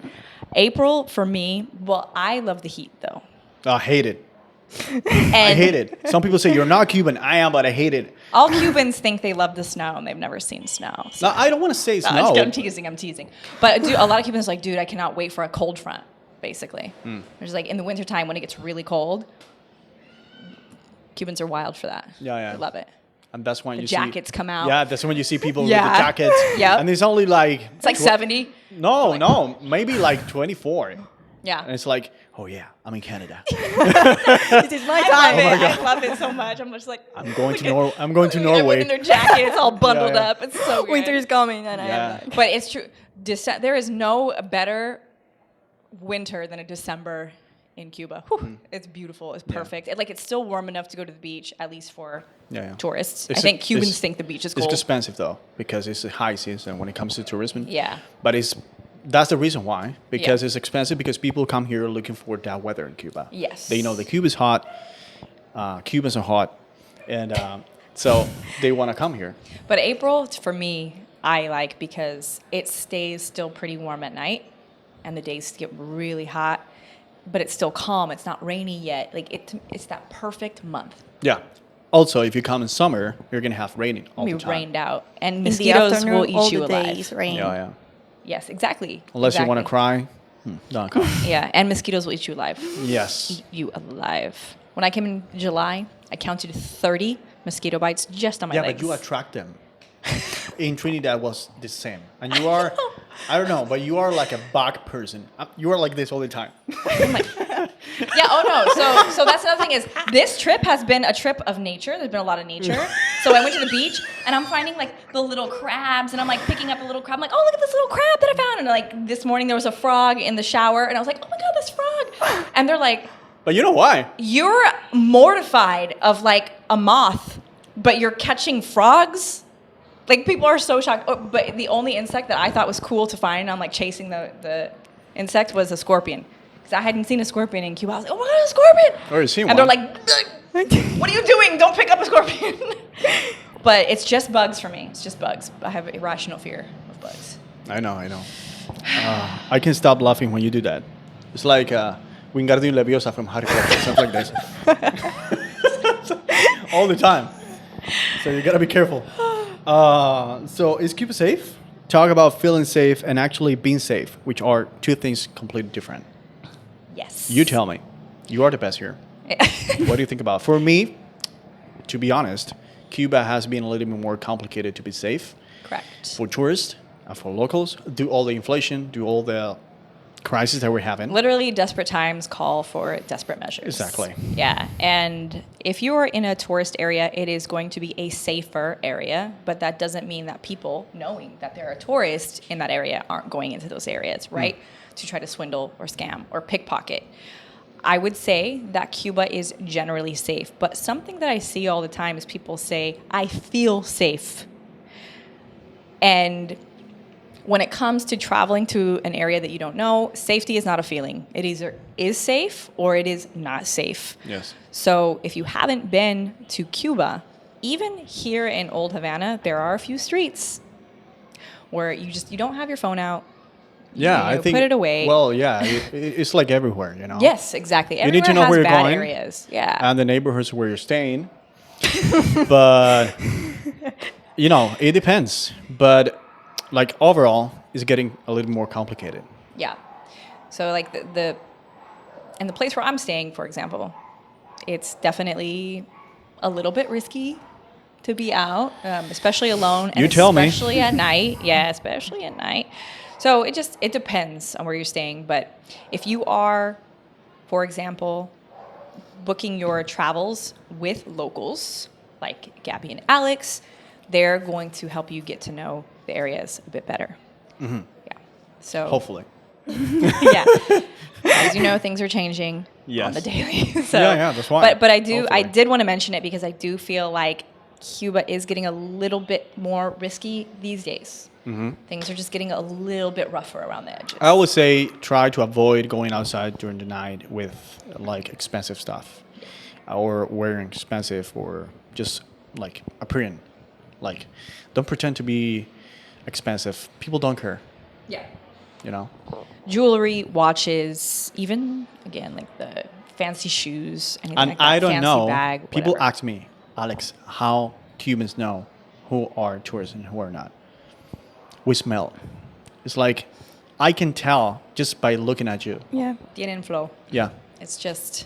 April for me, well, I love the heat though. I hate it. And I hate it. Some people say you're not Cuban. I am, but I hate it. all Cubans think they love the snow and they've never seen snow. So No, I don't want to say no, snow. I'm teasing. But a lot of Cubans are like, dude, I cannot wait for a cold front, basically. They're just like, in the wintertime when it gets really cold, Cubans are wild for that. Yeah. They love it. And that's when The you jackets see, come out. Yeah, that's when you see people Yeah. with the jackets. Yep. And it's only like... It's like 70. No, maybe like 24. And Yeah. it's like, oh yeah, I'm in Canada. This is my I time. love it. I love it so much. I'm just like, I'm going to look Norway. in their jackets, all bundled Yeah. up. It's so good. Winter is coming, and I Yeah. am like, But it's true. There is no better winter than a December in Cuba. Whew, It's beautiful. It's perfect. It's still warm enough to go to the beach, at least for Yeah. tourists. It's I think a- Cubans it's- think the beach is It's cold. expensive though, because it's a high season when it comes to tourism. Yeah. But that's the reason why, because Yeah. it's expensive, because people come here looking for that weather in Cuba. Yes. They know that Cuba's hot, Cubans are hot, and so they want to come here. But April, for me, I like because it stays still pretty warm at night, and the days get really hot, but it's still calm. It's not rainy yet. It's that perfect month. Yeah. Also, if you come in summer, you're gonna have raining all We the time. rained out, and in the mosquitoes afternoon, will eat all you the alive. days rain. Yeah. Yes, exactly. Unless you want to Exactly. cry, .com. Yeah, and mosquitoes will eat you alive. Yes. Eat you alive. When I came in July, I counted 30 mosquito bites just on my Yeah, legs. but you attract them. In Trinidad was the same. And you are, I don't know, but you are like a bug person. You are like this all the time. Yeah, oh no. So that's another thing is this trip has been a trip of nature. There's been a lot of nature. So I went to the beach and I'm finding like the little crabs and I'm like picking up a little crab. I'm like, oh, look at this little crab that I found. And like this morning there was a frog in the shower and I was like, oh my God, this frog. And they're like, But you know why? you're mortified of like a moth, but you're catching frogs? Like people are so shocked. Oh, but the only insect that I thought was cool to find, I'm like chasing the insect was a scorpion. Because I hadn't seen a scorpion in Cuba. I was like, oh my God, a scorpion! Or you seen And one. they're like, what are you doing? Don't pick up a scorpion. But it's just bugs for me. It's just bugs. I have irrational fear of bugs. I know. I can stop laughing when you do that. It's like Wingardium Leviosa from Harry Potter, something like this. All the time. So you gotta be careful. So is Cuba safe? Talk about feeling safe and actually being safe, which are two things completely different. Yes. You tell me. You are the best here. What do you think about? For me, to be honest, Cuba has been a little bit more complicated to be safe. Correct. For tourists and for locals, do all the inflation, do all the crisis that we're having. Literally, desperate times call for desperate measures. Exactly. Yeah. And if you are in a tourist area, it is going to be a safer area, but that doesn't mean that people, knowing that they're a tourist in that area, aren't going into those areas, right? To try to swindle or scam or pickpocket. I would say that Cuba is generally safe, but something that I see all the time is people say, I feel safe. And when it comes to traveling to an area that you don't know, safety is not a feeling. It either is safe or it is not safe. Yes. So if you haven't been to Cuba, even here in Old Havana, there are a few streets where you don't have your phone out. Yeah, You I think. put it away. Well, yeah, it's like everywhere, you know. Yes, exactly. You need to Everywhere know where has you're bad going. areas. Yeah. And the neighborhoods where you're staying. But you know, it depends. But like overall, it's getting a little more complicated. Yeah. So like the and the place where I'm staying, for example, it's definitely a little bit risky to be out, especially alone. And You tell me. Especially at night. Yeah, especially at night. So it depends on where you're staying. But if you are, for example, booking your travels with locals, like Gabby and Alex, they're going to help you get to know the areas a bit better. Mm-hmm. Yeah. So Hopefully. yeah. As you know, things are changing Yes. on the daily. So, Yeah, that's why. But I Hopefully. did want to mention it because I do feel like Cuba is getting a little bit more risky these days. Mm-hmm. Things are just getting a little bit rougher around the edges. I would say try to avoid going outside during the night with like expensive stuff, or wearing expensive, or just like appearing. Like, don't pretend to be expensive. People don't care. Yeah. You know. Jewelry, watches, even again like the fancy shoes, anything And like that, I don't fancy know. bag, People whatever. ask me, Alex, how Cubans know who are tourists and who are not. We smell. It's like I can tell just by looking at you. Yeah. Tienen flow. Yeah. It's just,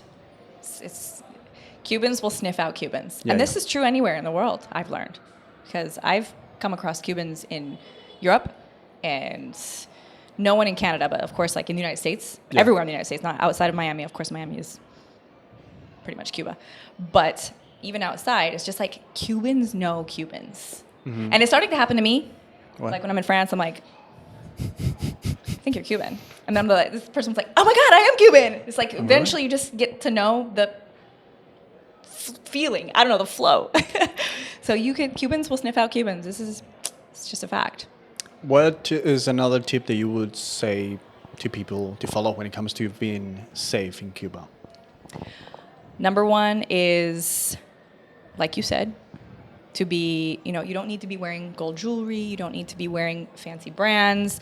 it's Cubans will sniff out Cubans. Yeah, And this yeah. is true anywhere in the world, I've learned. Because I've come across Cubans in Europe and no one in Canada, but of course, like in the United States, Yeah. everywhere in the United States, not outside of Miami. Of course, Miami is pretty much Cuba. But even outside, it's just like Cubans know Cubans. And it's starting to happen to me. What? Like when I'm in France, I'm like, I think you're Cuban. And then this person's like, oh my God, I am Cuban. It's like eventually you just get to know the feeling. I don't know, the flow. So Cubans will sniff out Cubans. It's just a fact. What is another tip that you would say to people to follow when it comes to being safe in Cuba? Number one is, like you said, to be, you don't need to be wearing gold jewelry. You don't need to be wearing fancy brands.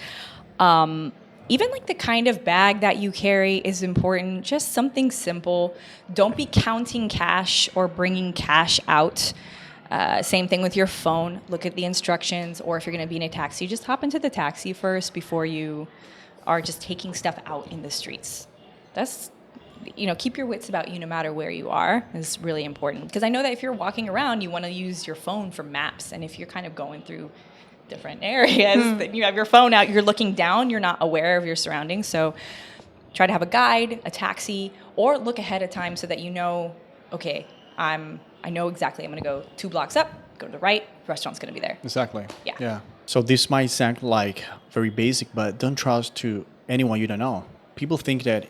Even like the kind of bag that you carry is important. Just something simple. Don't be counting cash or bringing cash out. Same thing with your phone. Look at the instructions. Or if you're going to be in a taxi, just hop into the taxi first before you are just taking stuff out in the streets. That's, keep your wits about you no matter where you are is really important. Because I know that if you're walking around, you want to use your phone for maps. And if you're kind of going through different areas, then you have your phone out, you're looking down, you're not aware of your surroundings. So try to have a guide, a taxi, or look ahead of time so that you know, okay, I know exactly I'm going to go 2 blocks up, go to the right, restaurant's going to be there. Exactly. Yeah. Yeah. So this might sound like very basic, but don't trust to anyone you don't know. People think that,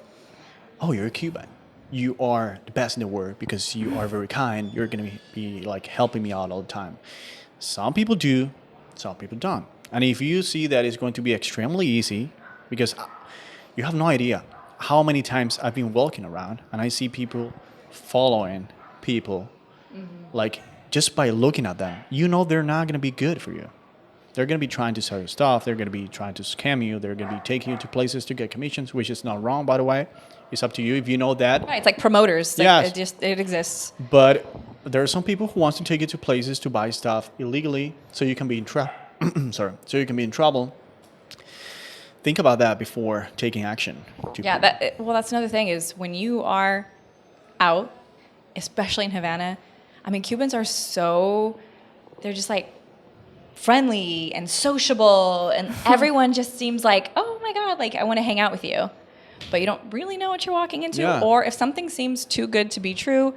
oh, you're a Cuban. You are the best in the world because you are very kind. You're going to be like helping me out all the time. Some people do, some people don't. And if you see that it's going to be extremely easy, because you have no idea how many times I've been walking around and I see people following people, like just by looking at them, they're not going to be good for you. They're going to be trying to sell you stuff. They're going to be trying to scam you. They're going to be taking you to places to get commissions, which is not wrong, by the way. It's up to you if you know that. Right, it's like promoters. Like Yes. it exists. But there are some people who wants to take you to places to buy stuff illegally, so you can be in so you can be in trouble. Think about that before taking action. Yeah, that's another thing is when you are out, especially in Havana, I mean, Cubans are they're just like friendly and sociable, and everyone just seems like, oh my God, like I want to hang out with you. But you don't really know what you're walking into. Yeah. Or if something seems too good to be true,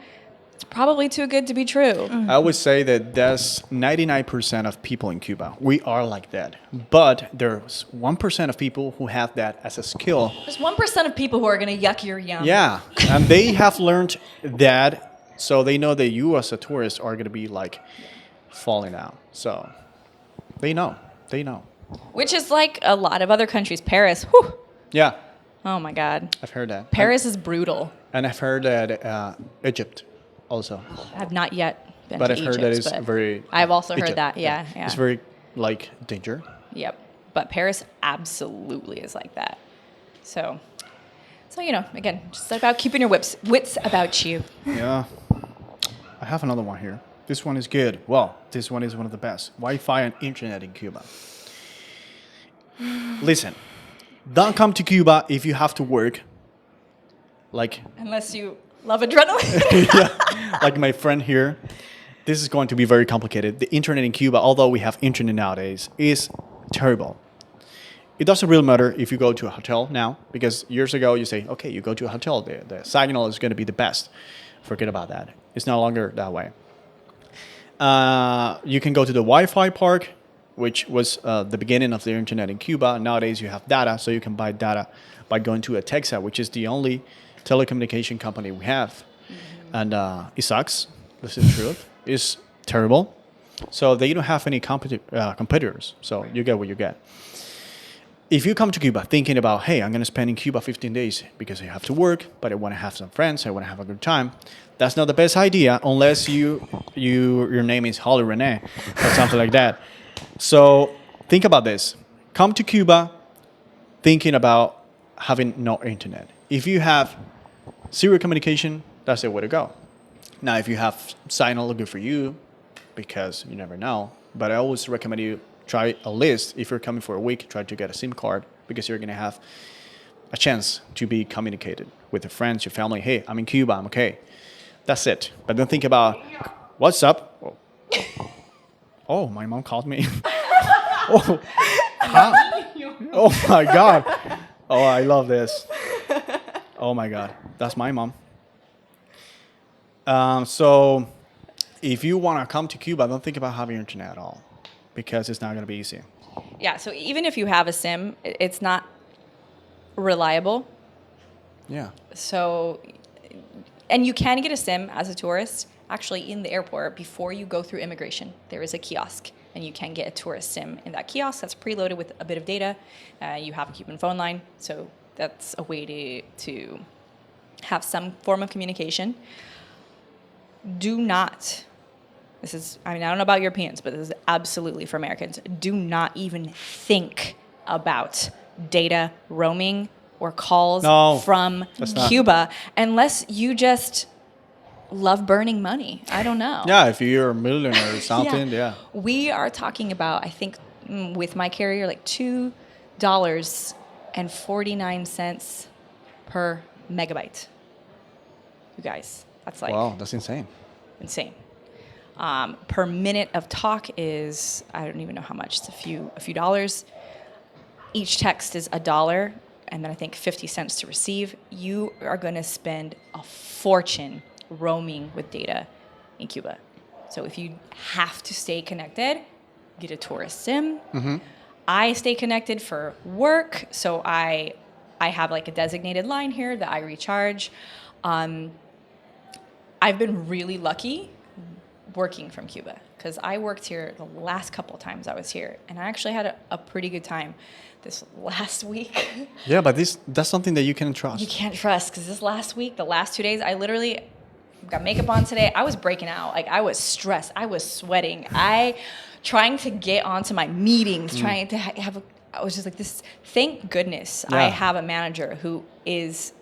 it's probably too good to be true. I would say that that's 99% of people in Cuba. We are like that. But there's 1% of people who have that as a skill. There's 1% of people who are going to yuck your yum. Yeah. And they have learned that, so they know that you as a tourist are going to be like falling out. So they know. Which is like a lot of other countries. Paris, whew. Yeah. Oh my God. I've heard that. Paris is brutal. And I've heard that Egypt also. I have not yet been But to I've Egypt. heard that it's but very... I've also heard Egypt, that, yeah. It's very, like, danger. Yep. But Paris absolutely is like that. So again, just about keeping your wits about you. Yeah. I have another one here. This one is good. Well, this one is one of the best. Wi-Fi and internet in Cuba. Listen, don't come to Cuba if you have to work. Like... Unless you love adrenaline. Yeah, like my friend here. This is going to be very complicated. The internet in Cuba, although we have internet nowadays, is terrible. It doesn't really matter if you go to a hotel now, because years ago you say, okay, you go to a hotel, the signal is going to be the best. Forget about that. It's no longer that way. You can go to the Wi-Fi park, which was the beginning of the internet in Cuba. Nowadays you have data, so you can buy data by going to a Texa, which is the only telecommunication company we have. And it sucks. This is the truth. It's terrible. So they don't have any competitors. So you get what you get. If you come to Cuba thinking about, hey, I'm going to spend in Cuba 15 days because I have to work, but I want to have some friends, I want to have a good time, that's not the best idea unless your name is Holly Renee or something like that. So think about this. Come to Cuba thinking about having no internet. If you have zero communication, that's the way to go. Now, if you have signal, good for you, because you never know. But I always recommend you try a list. If you're coming for a week, try to get a SIM card, because you're going to have a chance to be communicated with your friends, your family. Hey, I'm in Cuba, I'm okay. That's it. But don't think about, what's up? Oh, my mom called me. Oh, oh my God. Oh, I love this. Oh my God. That's my mom. So if you want to come to Cuba, don't think about having internet at all, because it's not going to be easy. Yeah, so even if you have a SIM, it's not reliable. Yeah. So, and you can get a SIM as a tourist, actually in the airport before you go through immigration. There is a kiosk, and you can get a tourist SIM in that kiosk that's preloaded with a bit of data. You have a Cuban phone line, so that's a way to have some form of communication. Do not, I don't know about Europeans, but this is absolutely for Americans. Do not even think about data roaming or calls from Cuba unless you just love burning money. I don't know. Yeah, if you're a millionaire or something, yeah. We are talking about, I think, with my carrier, like $2 and 49 cents per megabyte. You guys, that's like Wow, that's insane. insane. Per minute of talk is, I don't even know how much. It's a few dollars. Each text is $1, and then I think 50 cents to receive. You are going to spend a fortune roaming with data in Cuba. So if you have to stay connected, get a tourist SIM. I stay connected for work, so I have like a designated line here that I recharge. I've been really lucky working from Cuba because I worked here the last couple of times I was here, and I actually had a pretty good time this last week. Yeah, but that's something that you can trust. You can't trust because this last week, the last 2 days, I literally got makeup on today. I was breaking out. Like I was stressed. I was sweating. Trying to get onto my meetings, trying to I was just like this. Thank goodness I have a manager who is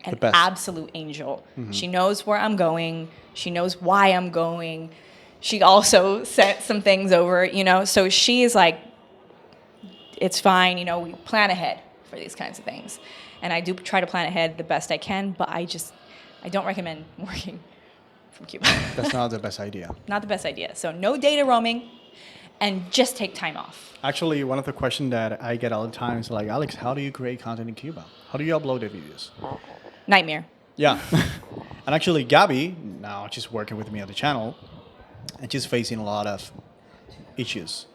an absolute angel. She knows where I'm going. She knows why I'm going. She also sent some things over, so she is like, it's fine, we plan ahead for these kinds of things. And I do try to plan ahead the best I can, but I don't recommend working from Cuba. That's not the best idea. Not the best idea. So no data roaming and just take time off. Actually, one of the questions that I get all the time is like, Alex, how do you create content in Cuba? How do you upload the videos? Nightmare. Yeah. And actually, Gabby, now she's working with me on the channel, and she's facing a lot of issues.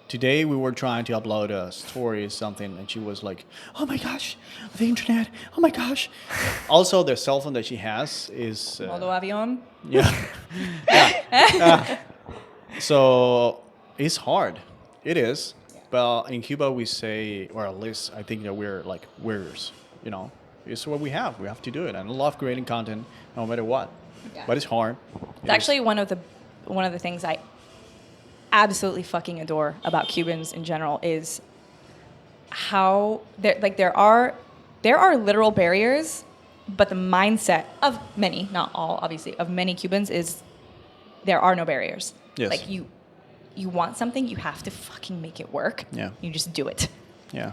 Today, we were trying to upload a story or something, and she was like, oh my gosh, the internet, oh my gosh. Also, the cell phone that she has is... Modo avión. Yeah. Yeah. So it's hard. It is. But in Cuba, we say, or at least I think that we're like warriors, It's what we have. We have to do it. And I love creating content no matter what. Yeah. But it's hard. It's actually one of the things I absolutely fucking adore about Cubans in general is how there are literal barriers, but the mindset of many, not all obviously, of many Cubans is there are no barriers. Yes. Like you want something, you have to fucking make it work. Yeah. You just do it. Yeah.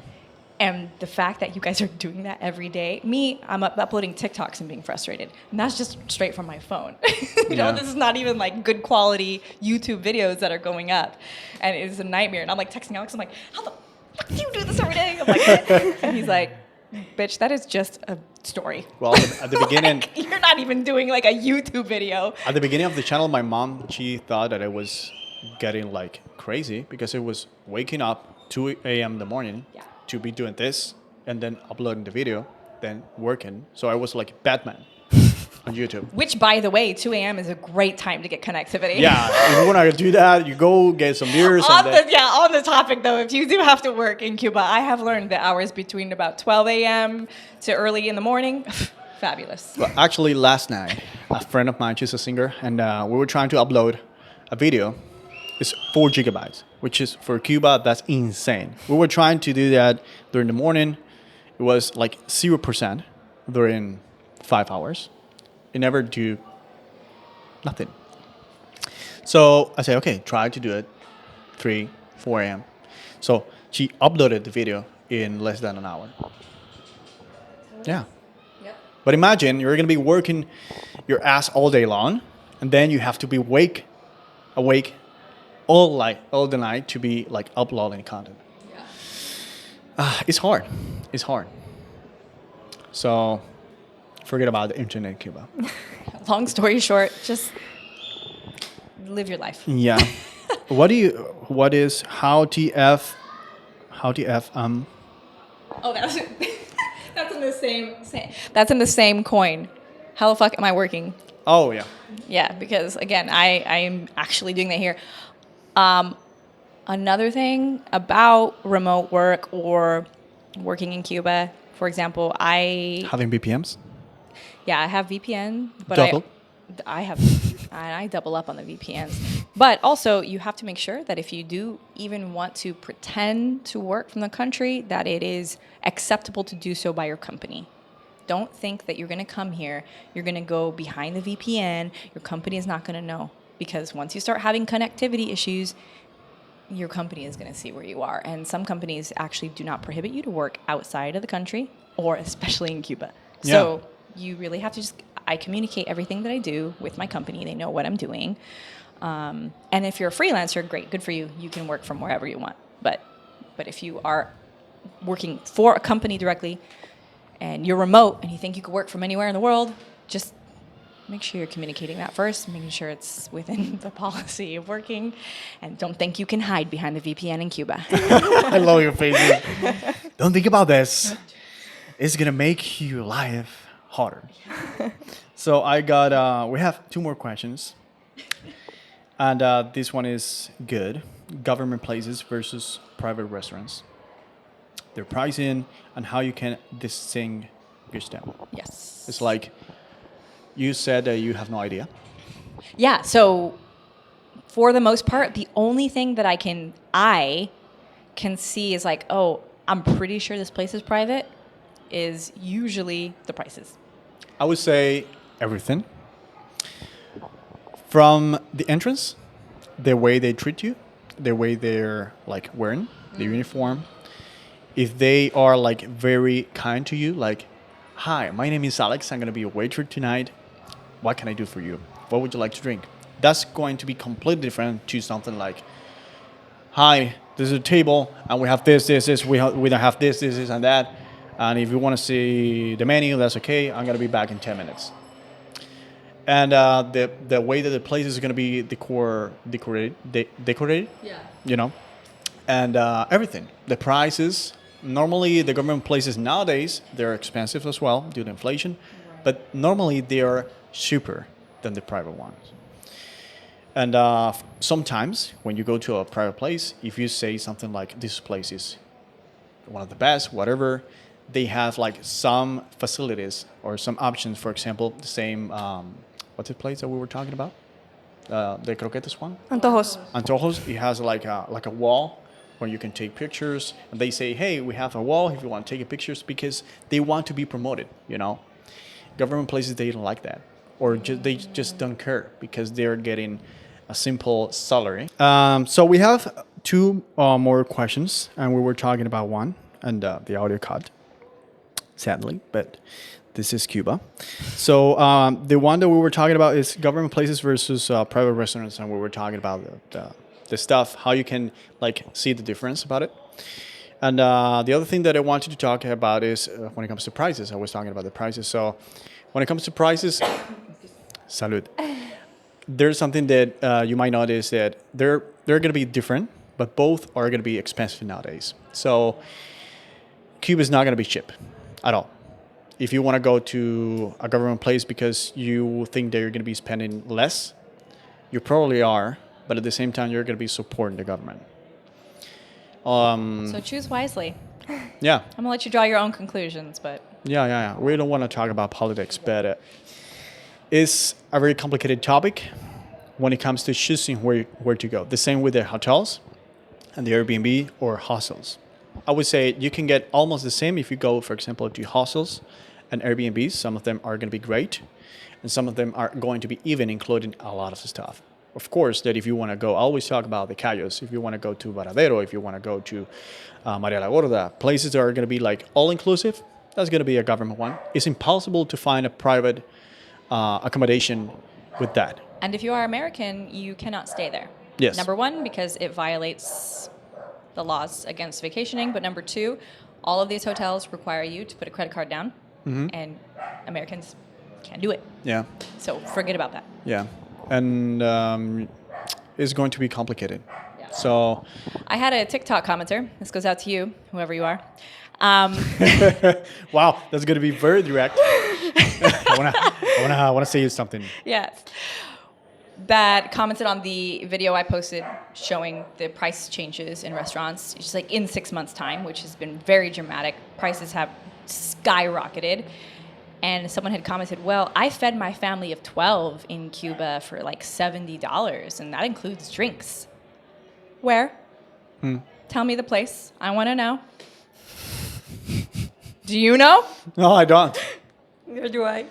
And the fact that you guys are doing that every day, I'm uploading TikToks and being frustrated. And that's just straight from my phone. This is not even like good quality YouTube videos that are going up. And it is a nightmare. And I'm like texting Alex, I'm like, how the fuck do you do this every day? I'm like, and he's like, bitch, that is just a story. Well, at the beginning... You're not even doing like a YouTube video. At the beginning of the channel, my mom, she thought that I was getting like crazy because it was waking up 2 a.m. in the morning. Yeah. To be doing this and then uploading the video, then working. So I was like Batman on YouTube. Which, by the way, 2 a.m. is a great time to get connectivity. Yeah, if you want to do that, you go get some beers. On the topic, though, if you do have to work in Cuba, I have learned the hours between about 12 a.m. to early in the morning. Fabulous. Well, actually, last night, a friend of mine, she's a singer, and we were trying to upload a video. It's 4 gigabytes, which is for Cuba, that's insane. We were trying to do that during the morning. It was like 0% during 5 hours. It never do nothing. So I said, okay, try to do it 3, 4 a.m. So she uploaded the video in less than an hour. Yeah. Yep. But imagine you're going to be working your ass all day long, and then you have to be awake all the night to be like uploading content. Yeah. It's hard. It's hard. So forget about the internet in Cuba. Long story short, just live your life. Yeah. How TF Oh, that's in the same. That's in the same coin. How the fuck am I working? Oh yeah. Yeah, because again, I'm actually doing that here. Another thing about remote work or working in Cuba, for example, having VPNs. Yeah, I have VPN, but Double. I double up on the VPNs. But also, you have to make sure that if you do even want to pretend to work from the country, that it is acceptable to do so by your company. Don't think that you're going to come here, you're going to go behind the VPN, your company is not going to know. Because once you start having connectivity issues, your company is going to see where you are. And some companies actually do not prohibit you to work outside of the country, or especially in Cuba. So you really have to I communicate everything that I do with my company. They know what I'm doing. And if you're a freelancer, great, good for you. You can work from wherever you want. But if you are working for a company directly and you're remote and you think you could work from anywhere in the world, just make sure you're communicating that first, making sure it's within the policy of working, and don't think you can hide behind the VPN in Cuba. I love your faces. Don't think about this. It's gonna make your life harder. So we have 2 more questions, and this one is good. Government places versus private restaurants. Their pricing and how you can distinguish them. Yes. It's like you said that you have no idea. Yeah, so for the most part, the only thing that I can see is like, oh, I'm pretty sure this place is private, is usually the prices. I would say everything. From the entrance, the way they treat you, the way they're like wearing the uniform. If they are like very kind to you, like, hi, my name is Alex, I'm gonna be a waiter tonight. What can I do for you? What would you like to drink? That's going to be completely different to something like, hi, this is a table, and we have this, we don't have this, and that. And if you want to see the menu, that's okay. I'm gonna be back in 10 minutes. And the way that the place is gonna be decorated, Yeah. you know, and everything. The prices. Normally, the government places nowadays they're expensive as well due to inflation, but normally they are cheaper than the private ones. And sometimes when you go to a private place, if you say something like this place is one of the best, whatever, they have like some facilities or some options. For example, the same what's the place that we were talking about? The croquetes one. Antojos. Antojos. It has like a wall where you can take pictures, and they say, hey, we have a wall if you want to take pictures, because they want to be promoted, you know. Government places, they don't like that, or they just don't care because they're getting a simple salary. So we have 2 more questions, and we were talking about one, and the audio cut, sadly, but this is Cuba. So the one that we were talking about is government places versus private restaurants, and we were talking about the stuff, how you can like see the difference about it. And the other thing that I wanted to talk about is when it comes to prices. I was talking about the prices. So when it comes to prices, salud. There's something that you might notice that they're going to be different, but both are going to be expensive nowadays. So Cuba is not going to be cheap at all. If you want to go to a government place because you think that you're going to be spending less, you probably are. But at the same time, you're going to be supporting the government. So choose wisely. Yeah. I'm going to let you draw your own conclusions, but... Yeah. We don't want to talk about politics, but it's a very complicated topic when it comes to choosing where to go. The same with the hotels and the Airbnb or hostels. I would say you can get almost the same if you go, for example, to hostels and Airbnbs. Some of them are going to be great, and some of them are going to be even including a lot of stuff. Of course, that if you want to go, I always talk about the Cayos. If you want to go to Varadero, if you want to go to Maria la Gorda, places that are going to be like all-inclusive, that's going to be a government one. It's impossible to find a private accommodation with that. And if you are American, you cannot stay there. Yes. Number 1, because it violates the laws against vacationing. But number 2, all of these hotels require you to put a credit card down, and Americans can't do it. Yeah. So forget about that. Yeah. And it's going to be complicated. Yeah. So I had a TikTok commenter. This goes out to you, whoever you are. wow, that's going to be very direct. I want to say you something. Yes. That commented on the video I posted showing the price changes in restaurants, just like in 6 months' time, which has been very dramatic. Prices have skyrocketed. And someone had commented, well, I fed my family of 12 in Cuba for like $70, and that includes drinks. Where? Tell me the place. I want to know. Do you know? No, I don't. Neither do I.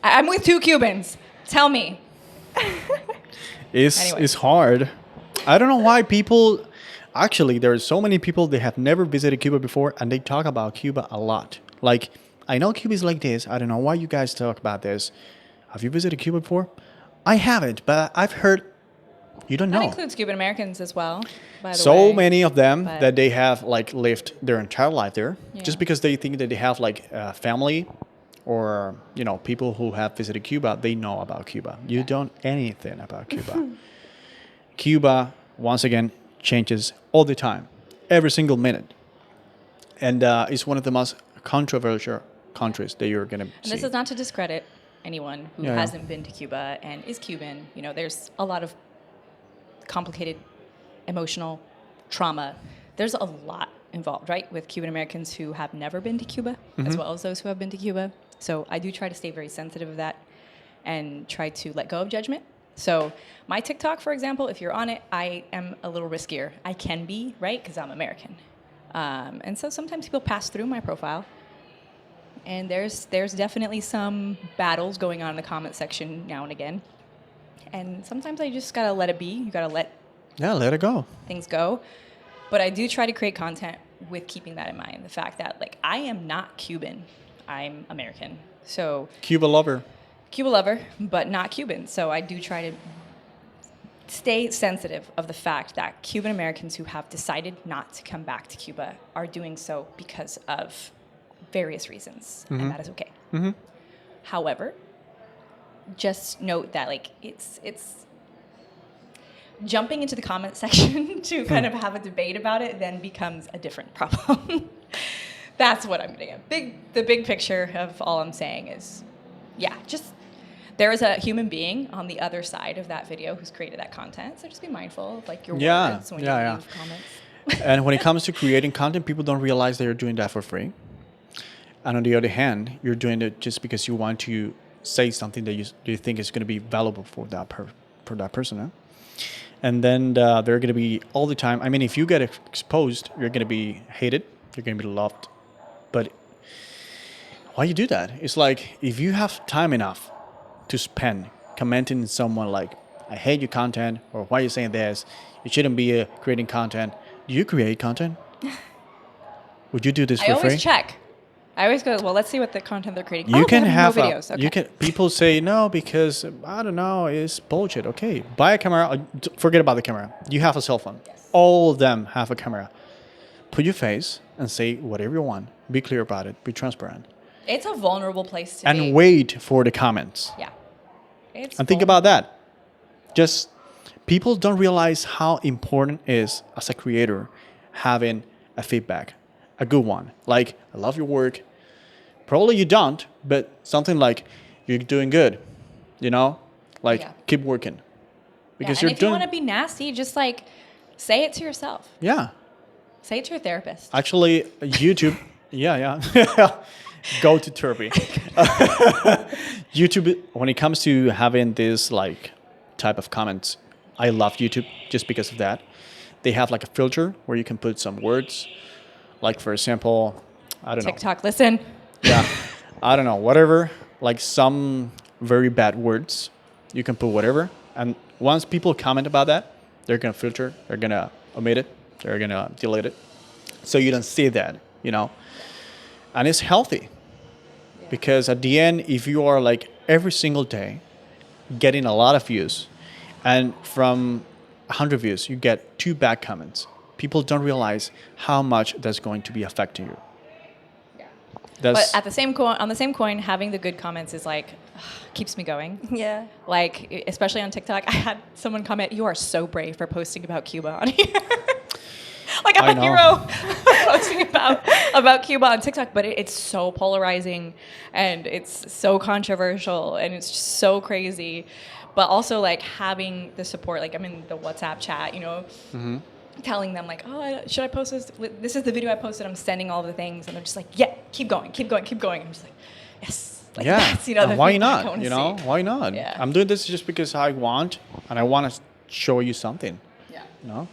I'm with 2 Cubans. Tell me. It's hard. I don't know why people. Actually, there are so many people that have never visited Cuba before, and they talk about Cuba a lot. Like, I know Cuba is like this. I don't know why you guys talk about this. Have you visited Cuba before? I haven't, but I've heard. You don't That know. includes Cuban Americans as well, by the way. So many of them but- that they have like lived their entire life there, Yeah. just because they think that they have like a family, or people who have visited Cuba. They know about Cuba. You don't anything about Cuba. Cuba, once again, changes all the time, every single minute, and it's one of the most controversial countries that you're gonna And see. this is not to discredit anyone who Yeah, yeah. hasn't been to Cuba and is Cuban. There's a lot of complicated emotional trauma. There's a lot involved, right, with Cuban Americans who have never been to Cuba, as well as those who have been to Cuba. So I do try to stay very sensitive of that and try to let go of judgment. So my TikTok, for example, if you're on it, I am a little riskier. I can be, right, because I'm American. And so sometimes people pass through my profile. And there's definitely some battles going on in the comment section now and again. And sometimes I just gotta let it be. You gotta let Let it go. things go. But I do try to create content with keeping that in mind. The fact that I am not Cuban. I'm American. So Cuba lover. Cuba lover, but not Cuban. So I do try to stay sensitive of the fact that Cuban Americans who have decided not to come back to Cuba are doing so because of various reasons, and that is okay. However, just note that it's jumping into the comment section to kind of have a debate about it then becomes a different problem. That's what I'm getting at. The big picture of all I'm saying is, just there is a human being on the other side of that video who's created that content. So just be mindful of your words when you leave comments. And when it comes to creating content, people don't realize they're doing that for free. And on the other hand, you're doing it just because you want to say something that you think is going to be valuable for that person. Huh? And then they're going to be all the time. I mean, if you get exposed, you're going to be hated. You're going to be loved. But why you do that? It's like if you have time enough to spend commenting someone like, I hate your content, or why are you saying this? You shouldn't be creating content. Do you create content? Would you do this for I free? always check. I always go, well, let's see what the content they're creating. You they can have no videos. Okay. people say no because I don't know, it's bullshit. Okay, buy a camera. Forget about the camera. You have a cell phone. Yes. All of them have a camera. Put your face and say whatever you want. Be clear about it. Be transparent. It's a vulnerable place to be. And wait for the comments. Yeah. It's And think about that. Just people don't realize how important it is as a creator having a feedback, a good one. Like, I love your work. Probably you don't, but something like, you're doing good. Yeah. Keep working. Because and you're if you doing. want to be nasty, just say it to yourself. Yeah. Say it to your therapist. Actually, YouTube. yeah. Go to therapy. YouTube, when it comes to having this type of comments, I love YouTube just because of that. They have a filter where you can put some words, for example, I don't know. TikTok, listen. Yeah, I don't know, whatever. Some very bad words, you can put whatever. And once people comment about that, they're gonna filter, they're gonna omit it, they're gonna delete it, so you don't see that, And it's healthy. Because at the end, if you are every single day getting a lot of views, and from 100 views, you get 2 bad comments, people don't realize how much that's going to be affecting you. But at the same on the same coin, having the good comments is keeps me going. Yeah. Especially on TikTok, I had someone comment, "You are so brave for posting about Cuba on here." I'm a hero posting about Cuba on TikTok, but it's so polarizing and it's so controversial and it's just so crazy. But also having the support, I'm in the WhatsApp chat, telling them oh, should I post this? This is the video I posted. I'm sending all the things, and they're just yeah, keep going. I'm just yes. That's, and why not? Why not? Yeah. I'm doing this just because I want, and I want to show you something. Yeah.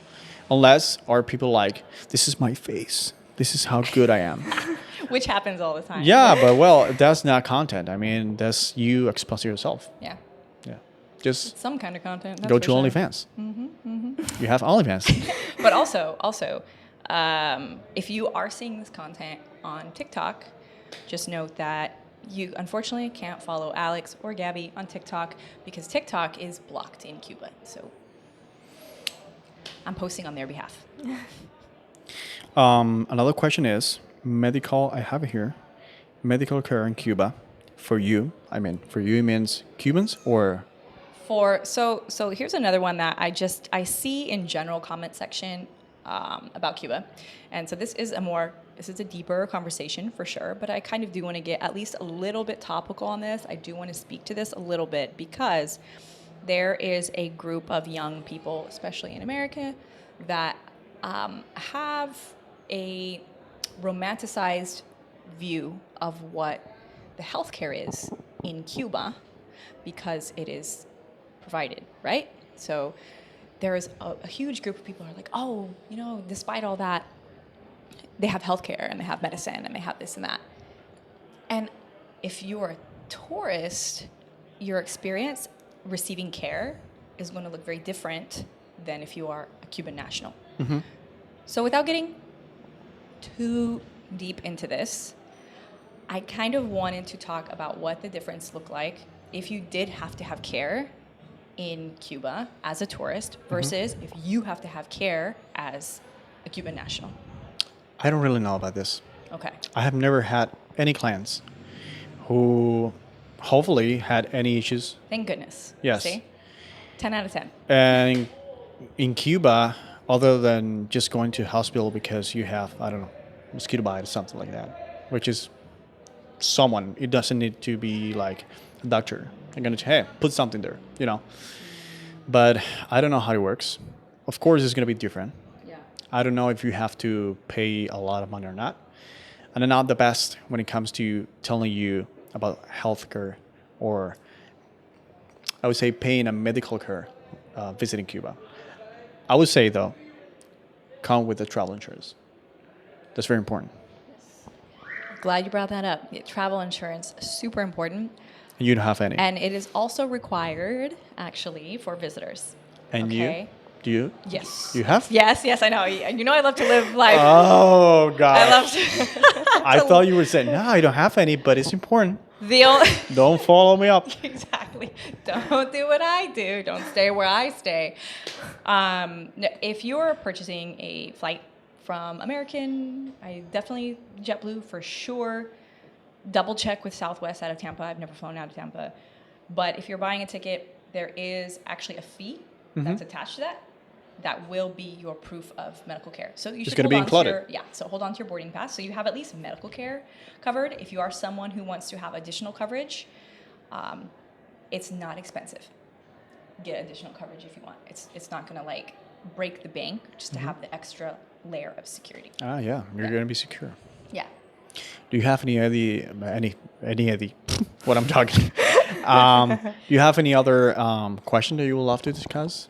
Unless are people this is my face. This is how good I am. Which happens all the time. Yeah, but that's not content. I mean, that's you exposing yourself. Yeah. Yeah. Just Some kind of content. go to OnlyFans. You have OnlyFans. But also, if you are seeing this content on TikTok, just note that you unfortunately can't follow Alex or Gabby on TikTok because TikTok is blocked in Cuba. So I'm posting on their behalf. Another question is medical. I have it here. Medical care in Cuba for you. I mean, for you it means Cubans or So here's another one that I see in general comment section about Cuba, and so this is a deeper conversation for sure. But I kind of do want to get at least a little bit topical on this. I do want to speak to this a little bit because there is a group of young people, especially in America, that have a romanticized view of what the healthcare is in Cuba because it is provided, right? So there is a huge group of people who are like, oh, despite all that, they have healthcare and they have medicine and they have this and that. And if you're a tourist, your experience receiving care is going to look very different than if you are a Cuban national. Mm-hmm. So without getting too deep into this, I kind of wanted to talk about what the difference looked like if you did have to have care in Cuba as a tourist versus if you have to have care as a Cuban national. I don't really know about this. Okay. I have never had any clients who hopefully had any issues. Thank goodness. Yes. See? 10 out of 10. And in Cuba, other than just going to hospital because you have, I don't know, mosquito bite or something like that, which is someone, it doesn't need to be like a doctor. I'm going to say, hey, put something there, But I don't know how it works. Of course, it's going to be different. Yeah. I don't know if you have to pay a lot of money or not. And I'm not the best when it comes to telling you about healthcare or I would say paying a medical care visiting Cuba. I would say, though, come with the travel insurance. That's very important. Glad you brought that up. Yeah, travel insurance, super important. And you don't have any. And it is also required, actually, for visitors. And okay? you? Do you? Yes. You have? Yes, I know. You know I love to live life. Oh, God. I love to... I thought you were saying, no, I don't have any, but it's important. The only... Don't follow me up. Exactly. Don't do what I do. Don't stay where I stay. If you're purchasing a flight from American, I definitely JetBlue for sure. Double check with Southwest out of Tampa. I've never flown out of Tampa. But if you're buying a ticket, there is actually a fee that's attached to that. That will be your proof of medical care. So you should gonna hold be on included. so hold on to your boarding pass. So you have at least medical care covered. If you are someone who wants to have additional coverage, it's not expensive. Get additional coverage if you want. It's not gonna like break the bank just to have the extra layer of security. Ah, yeah, you're going to be secure. Yeah. Do you have any other what I'm talking? Do you have any other question that you would love to discuss?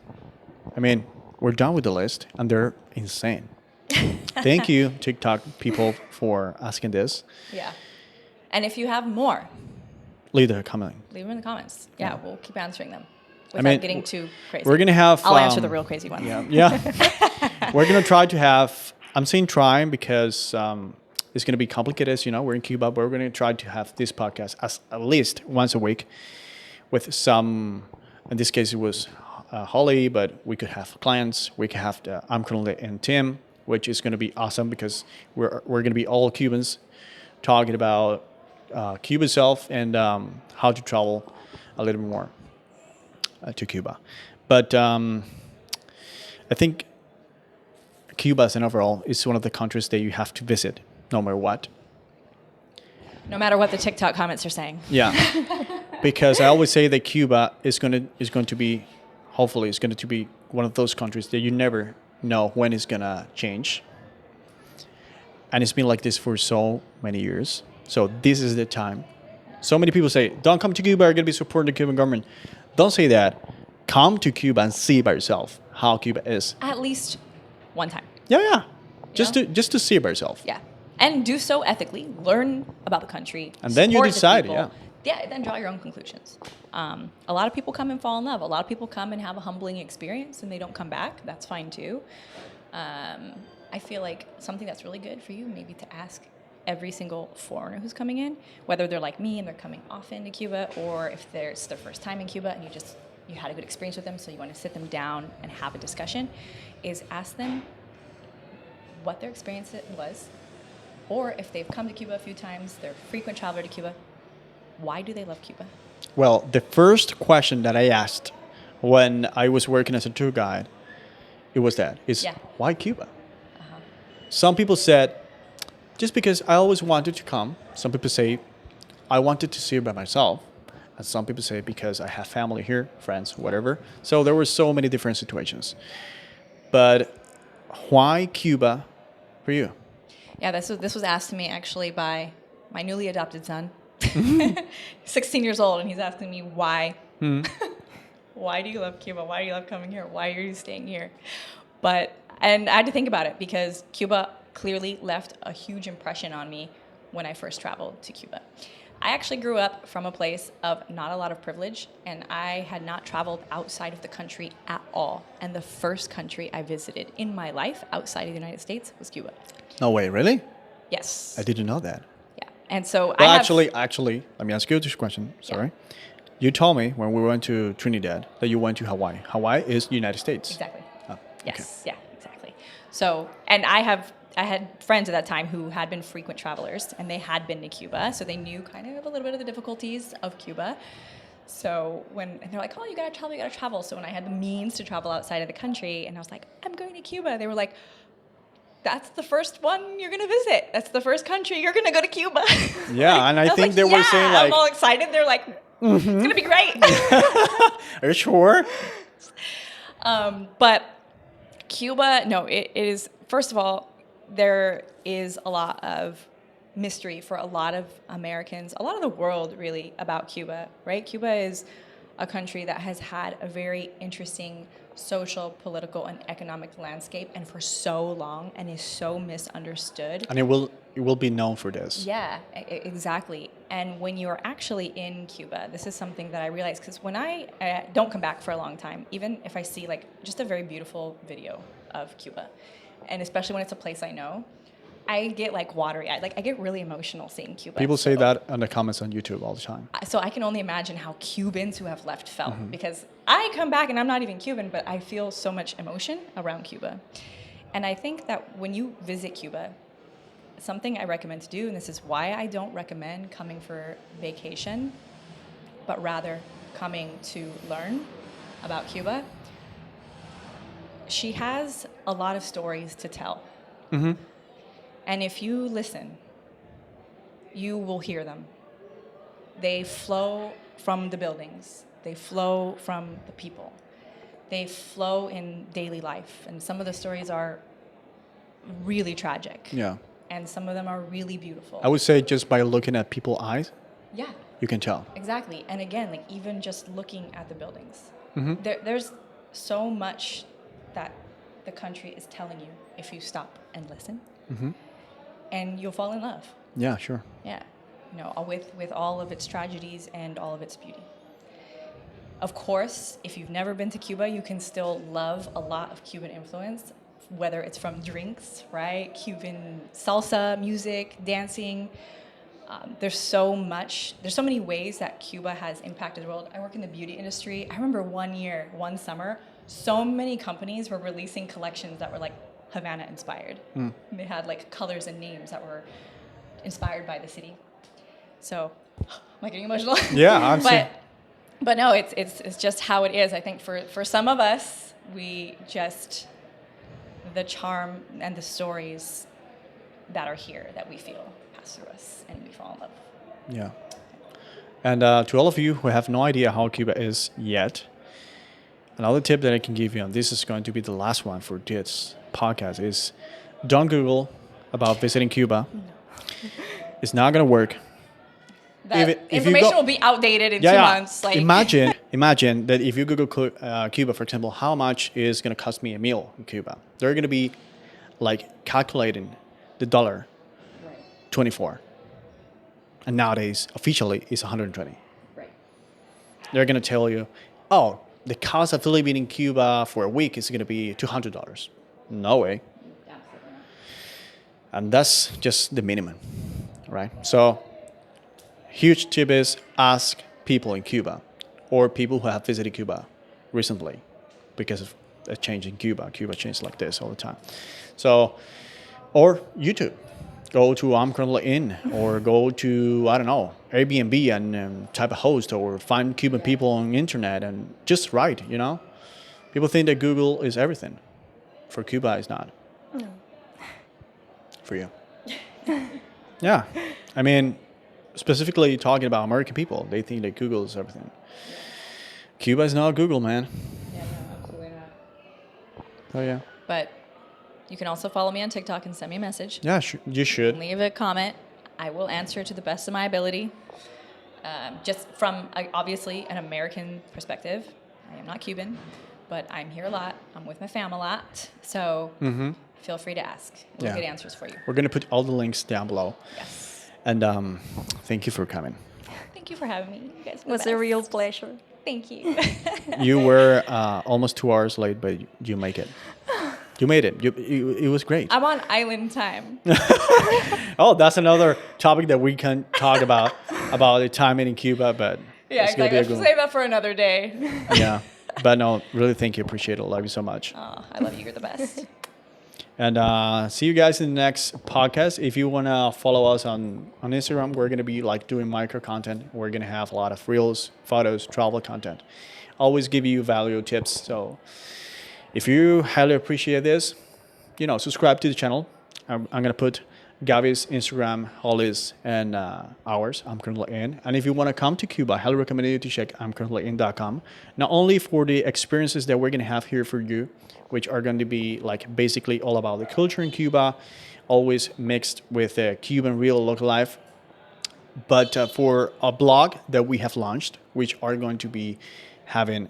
I mean, we're done with the list, and they're insane. Thank you, TikTok people, for asking this. Yeah. And if you have more, Leave a comment. leave them in the comments. Yeah, we'll keep answering them without mean, getting too crazy. We're gonna have. I'll answer the real crazy ones. Yeah. We're gonna try to have. I'm saying trying because it's gonna be complicated. As you know, we're in Cuba, but we're gonna try to have this podcast as at least once a week, with some. In this case, it was Holly, but we could have clients. We could have I'm currently in Tim, which is gonna be awesome because we're gonna be all Cubans talking about Cuba itself and how to travel a little bit more to Cuba. But I think Cuba as an overall is one of the countries that you have to visit no matter what. No matter what the TikTok comments are saying. Yeah. Because I always say that Cuba is going to be, hopefully, it's going to be one of those countries that you never know when it's going to change. And it's been like this for so many years. So this is the time. So many people say, don't come to Cuba, you're going to be supporting the Cuban government. Don't say that. Come to Cuba and see by yourself how Cuba is. At least one time. Yeah. Just know? to see it by yourself. Yeah. And do so ethically. Learn about the country. And then you support the decide, people. yeah. yeah, then draw your own conclusions. A lot of people come and fall in love. A lot of people come and have a humbling experience and they don't come back. That's fine too. I feel like something that's really good for you, maybe to ask every single foreigner who's coming in, whether they're like me and they're coming often to Cuba, or if it's their first time in Cuba and you had a good experience with them, so you want to sit them down and have a discussion, is ask them what their experience was, or if they've come to Cuba a few times, they're a frequent traveler to Cuba, why do they love Cuba? Well, the first question that I asked when I was working as a tour guide, it was Yeah. why Cuba? Some people said, just because I always wanted to come. Some people say, I wanted to see it by myself. And some people say, because I have family here, friends, whatever. So there were so many different situations. But why Cuba for you? Yeah, this was asked to me actually by my newly adopted son, 16 years old, and he's asking me why. Why do you love Cuba? Why do you love coming here? Why are you staying here? And I had to think about it because Cuba clearly left a huge impression on me when I first traveled to Cuba. I actually grew up from a place of not a lot of privilege, and I had not traveled outside of the country at all. And the first country I visited in my life outside of the United States was Cuba. No way, really? Yes. I didn't know that. Yeah. And so Well, I have, actually, let me ask you this question. Sorry. You told me when we went to Trinidad that you went to Hawaii. Hawaii is United States. Exactly. Oh, okay. Yes. Yeah, exactly. So, and I had friends at that time who had been frequent travelers, and they had been to Cuba, so they knew kind of a little bit of the difficulties of Cuba. So and they're like, oh, you gotta travel. So when I had the means to travel outside of the country, and I was like, I'm going to Cuba, they were like, that's the first one you're gonna visit. That's the first country you're gonna go to Cuba. Yeah, and I think they were saying I'm like, all excited. They're like, it's gonna be great. are you sure? But Cuba, no, it is, first of all, there is a lot of mystery for a lot of Americans, a lot of the world really, about Cuba, right? Cuba is a country that has had a very interesting social, political, and economic landscape, and for so long, and is so misunderstood. And it will be known for this. Yeah, exactly. And when you're actually in Cuba, this is something that I realized, because when I don't come back for a long time, even if I see like just a very beautiful video of Cuba, and especially when it's a place I know, I get like watery eyed. Like I get really emotional seeing Cuba. People say that in the comments on YouTube all the time. So I can only imagine how Cubans who have left felt, because I come back and I'm not even Cuban, but I feel so much emotion around Cuba. And I think that when you visit Cuba, something I recommend to do, and this is why I don't recommend coming for vacation, but rather coming to learn about Cuba, she has a lot of stories to tell. And if you listen, you will hear them. They flow from the buildings. They flow from the people. They flow in daily life. And some of the stories are really tragic. Yeah. And some of them are really beautiful. I would say just by looking at people's eyes, Yeah, you can tell. exactly. And again, like even just looking at the buildings, there's so much that the country is telling you if you stop and listen. And you'll fall in love. Yeah, sure. Yeah, you know, with all of its tragedies and all of its beauty. Of course, if you've never been to Cuba, you can still love a lot of Cuban influence, whether it's from drinks, right? Cuban salsa, music, dancing. There's so many ways that Cuba has impacted the world. I work in the beauty industry. I remember one summer, so many companies were releasing collections that were like Havana inspired. They had like colors and names that were inspired by the city. So, am I getting emotional? Yeah, I'm seeing. But no, it's just how it is. I think for some of us, the charm and the stories that are here that we feel pass through us and we fall in love. Yeah. And to all of you who have no idea how Cuba is yet, another tip that I can give you, and this is going to be the last one for this podcast, is don't Google about visiting Cuba. No. It's not going to work. That information will be outdated in 2 months. Like Imagine that if you Google Cuba, for example, how much is going to cost me a meal in Cuba? They're going to be like calculating the dollar 24. and nowadays officially it's 120. Right. They're gonna tell you, oh, the cost of living in Cuba for a week is gonna be $200. No way. Absolutely not. And that's just the minimum, right? So, huge tip is ask people in Cuba or people who have visited Cuba recently because of a change in Cuba. Cuba changed like this all the time. So, or YouTube. Go to I'm currently in, or go to, I don't know, Airbnb and type a host, or find Cuban people on the internet and just write, you know? People think that Google is everything. For Cuba, it's not. No. For you. Yeah. I mean, specifically talking about American people, they think that Google is everything. Cuba is not Google, man. Yeah, no, absolutely not. Oh, yeah. But you can also follow me on TikTok and send me a message. Yeah, you should. Leave a comment. I will answer to the best of my ability. Just from, obviously, an American perspective. I am not Cuban, but I'm here a lot. I'm with my fam a lot. So feel free to ask. We'll Yeah. get answers for you. We're going to put all the links down below. Yes. And thank you for coming. Thank you for having me. You guys are It the was a best. real pleasure. Thank you. You were almost 2 hours late, but you make it. You made it. It was great. I'm on island time. Oh, that's another topic that we can talk about the timing in Cuba, but Yeah, it's gonna exactly. be a Let's good save that for another day. one. Yeah, but no, really, thank you. Appreciate it. Love you so much. Oh, I love you. You're the best. And see you guys in the next podcast. If you wanna follow us on Instagram, we're gonna be like doing micro content. We're gonna have a lot of reels, photos, travel content. Always give you value tips. So if you highly appreciate this, subscribe to the channel. I'm gonna put Gavi's Instagram, Holly's, and ours. I'm currently in. And if you want to come to Cuba, I highly recommend you to check imcurrentlyin.com. Not only for the experiences that we're gonna have here for you, which are going to be like basically all about the culture in Cuba, always mixed with Cuban real local life, but for a blog that we have launched, which are going to be having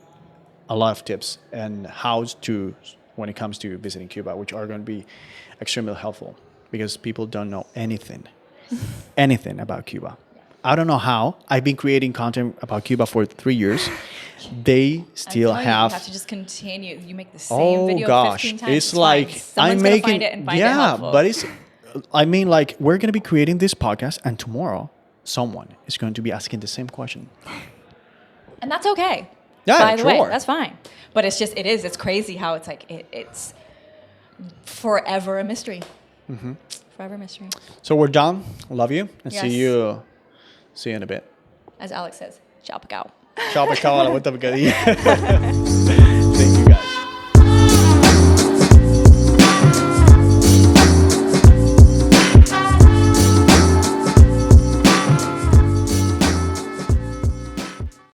a lot of tips and how to when it comes to visiting Cuba, which are going to be extremely helpful because people don't know anything about Cuba. I don't know how. I've been creating content about Cuba for 3 years. They still You have have to just continue. You make the same video 15 times. it's fine. like Someone's gonna find it and find it helpful. but it's I mean, like, we're going to be creating this podcast and tomorrow someone is going to be asking the same question. And that's okay. Yeah, By the way, sure. that's fine. But it's crazy how it's like, it's forever a mystery. Forever a mystery. So we're done. Love you and Yes. see you in a bit. As Alex says, ciao, pacao. Ciao, pescado, a la vuelta picadilla. Thank you guys.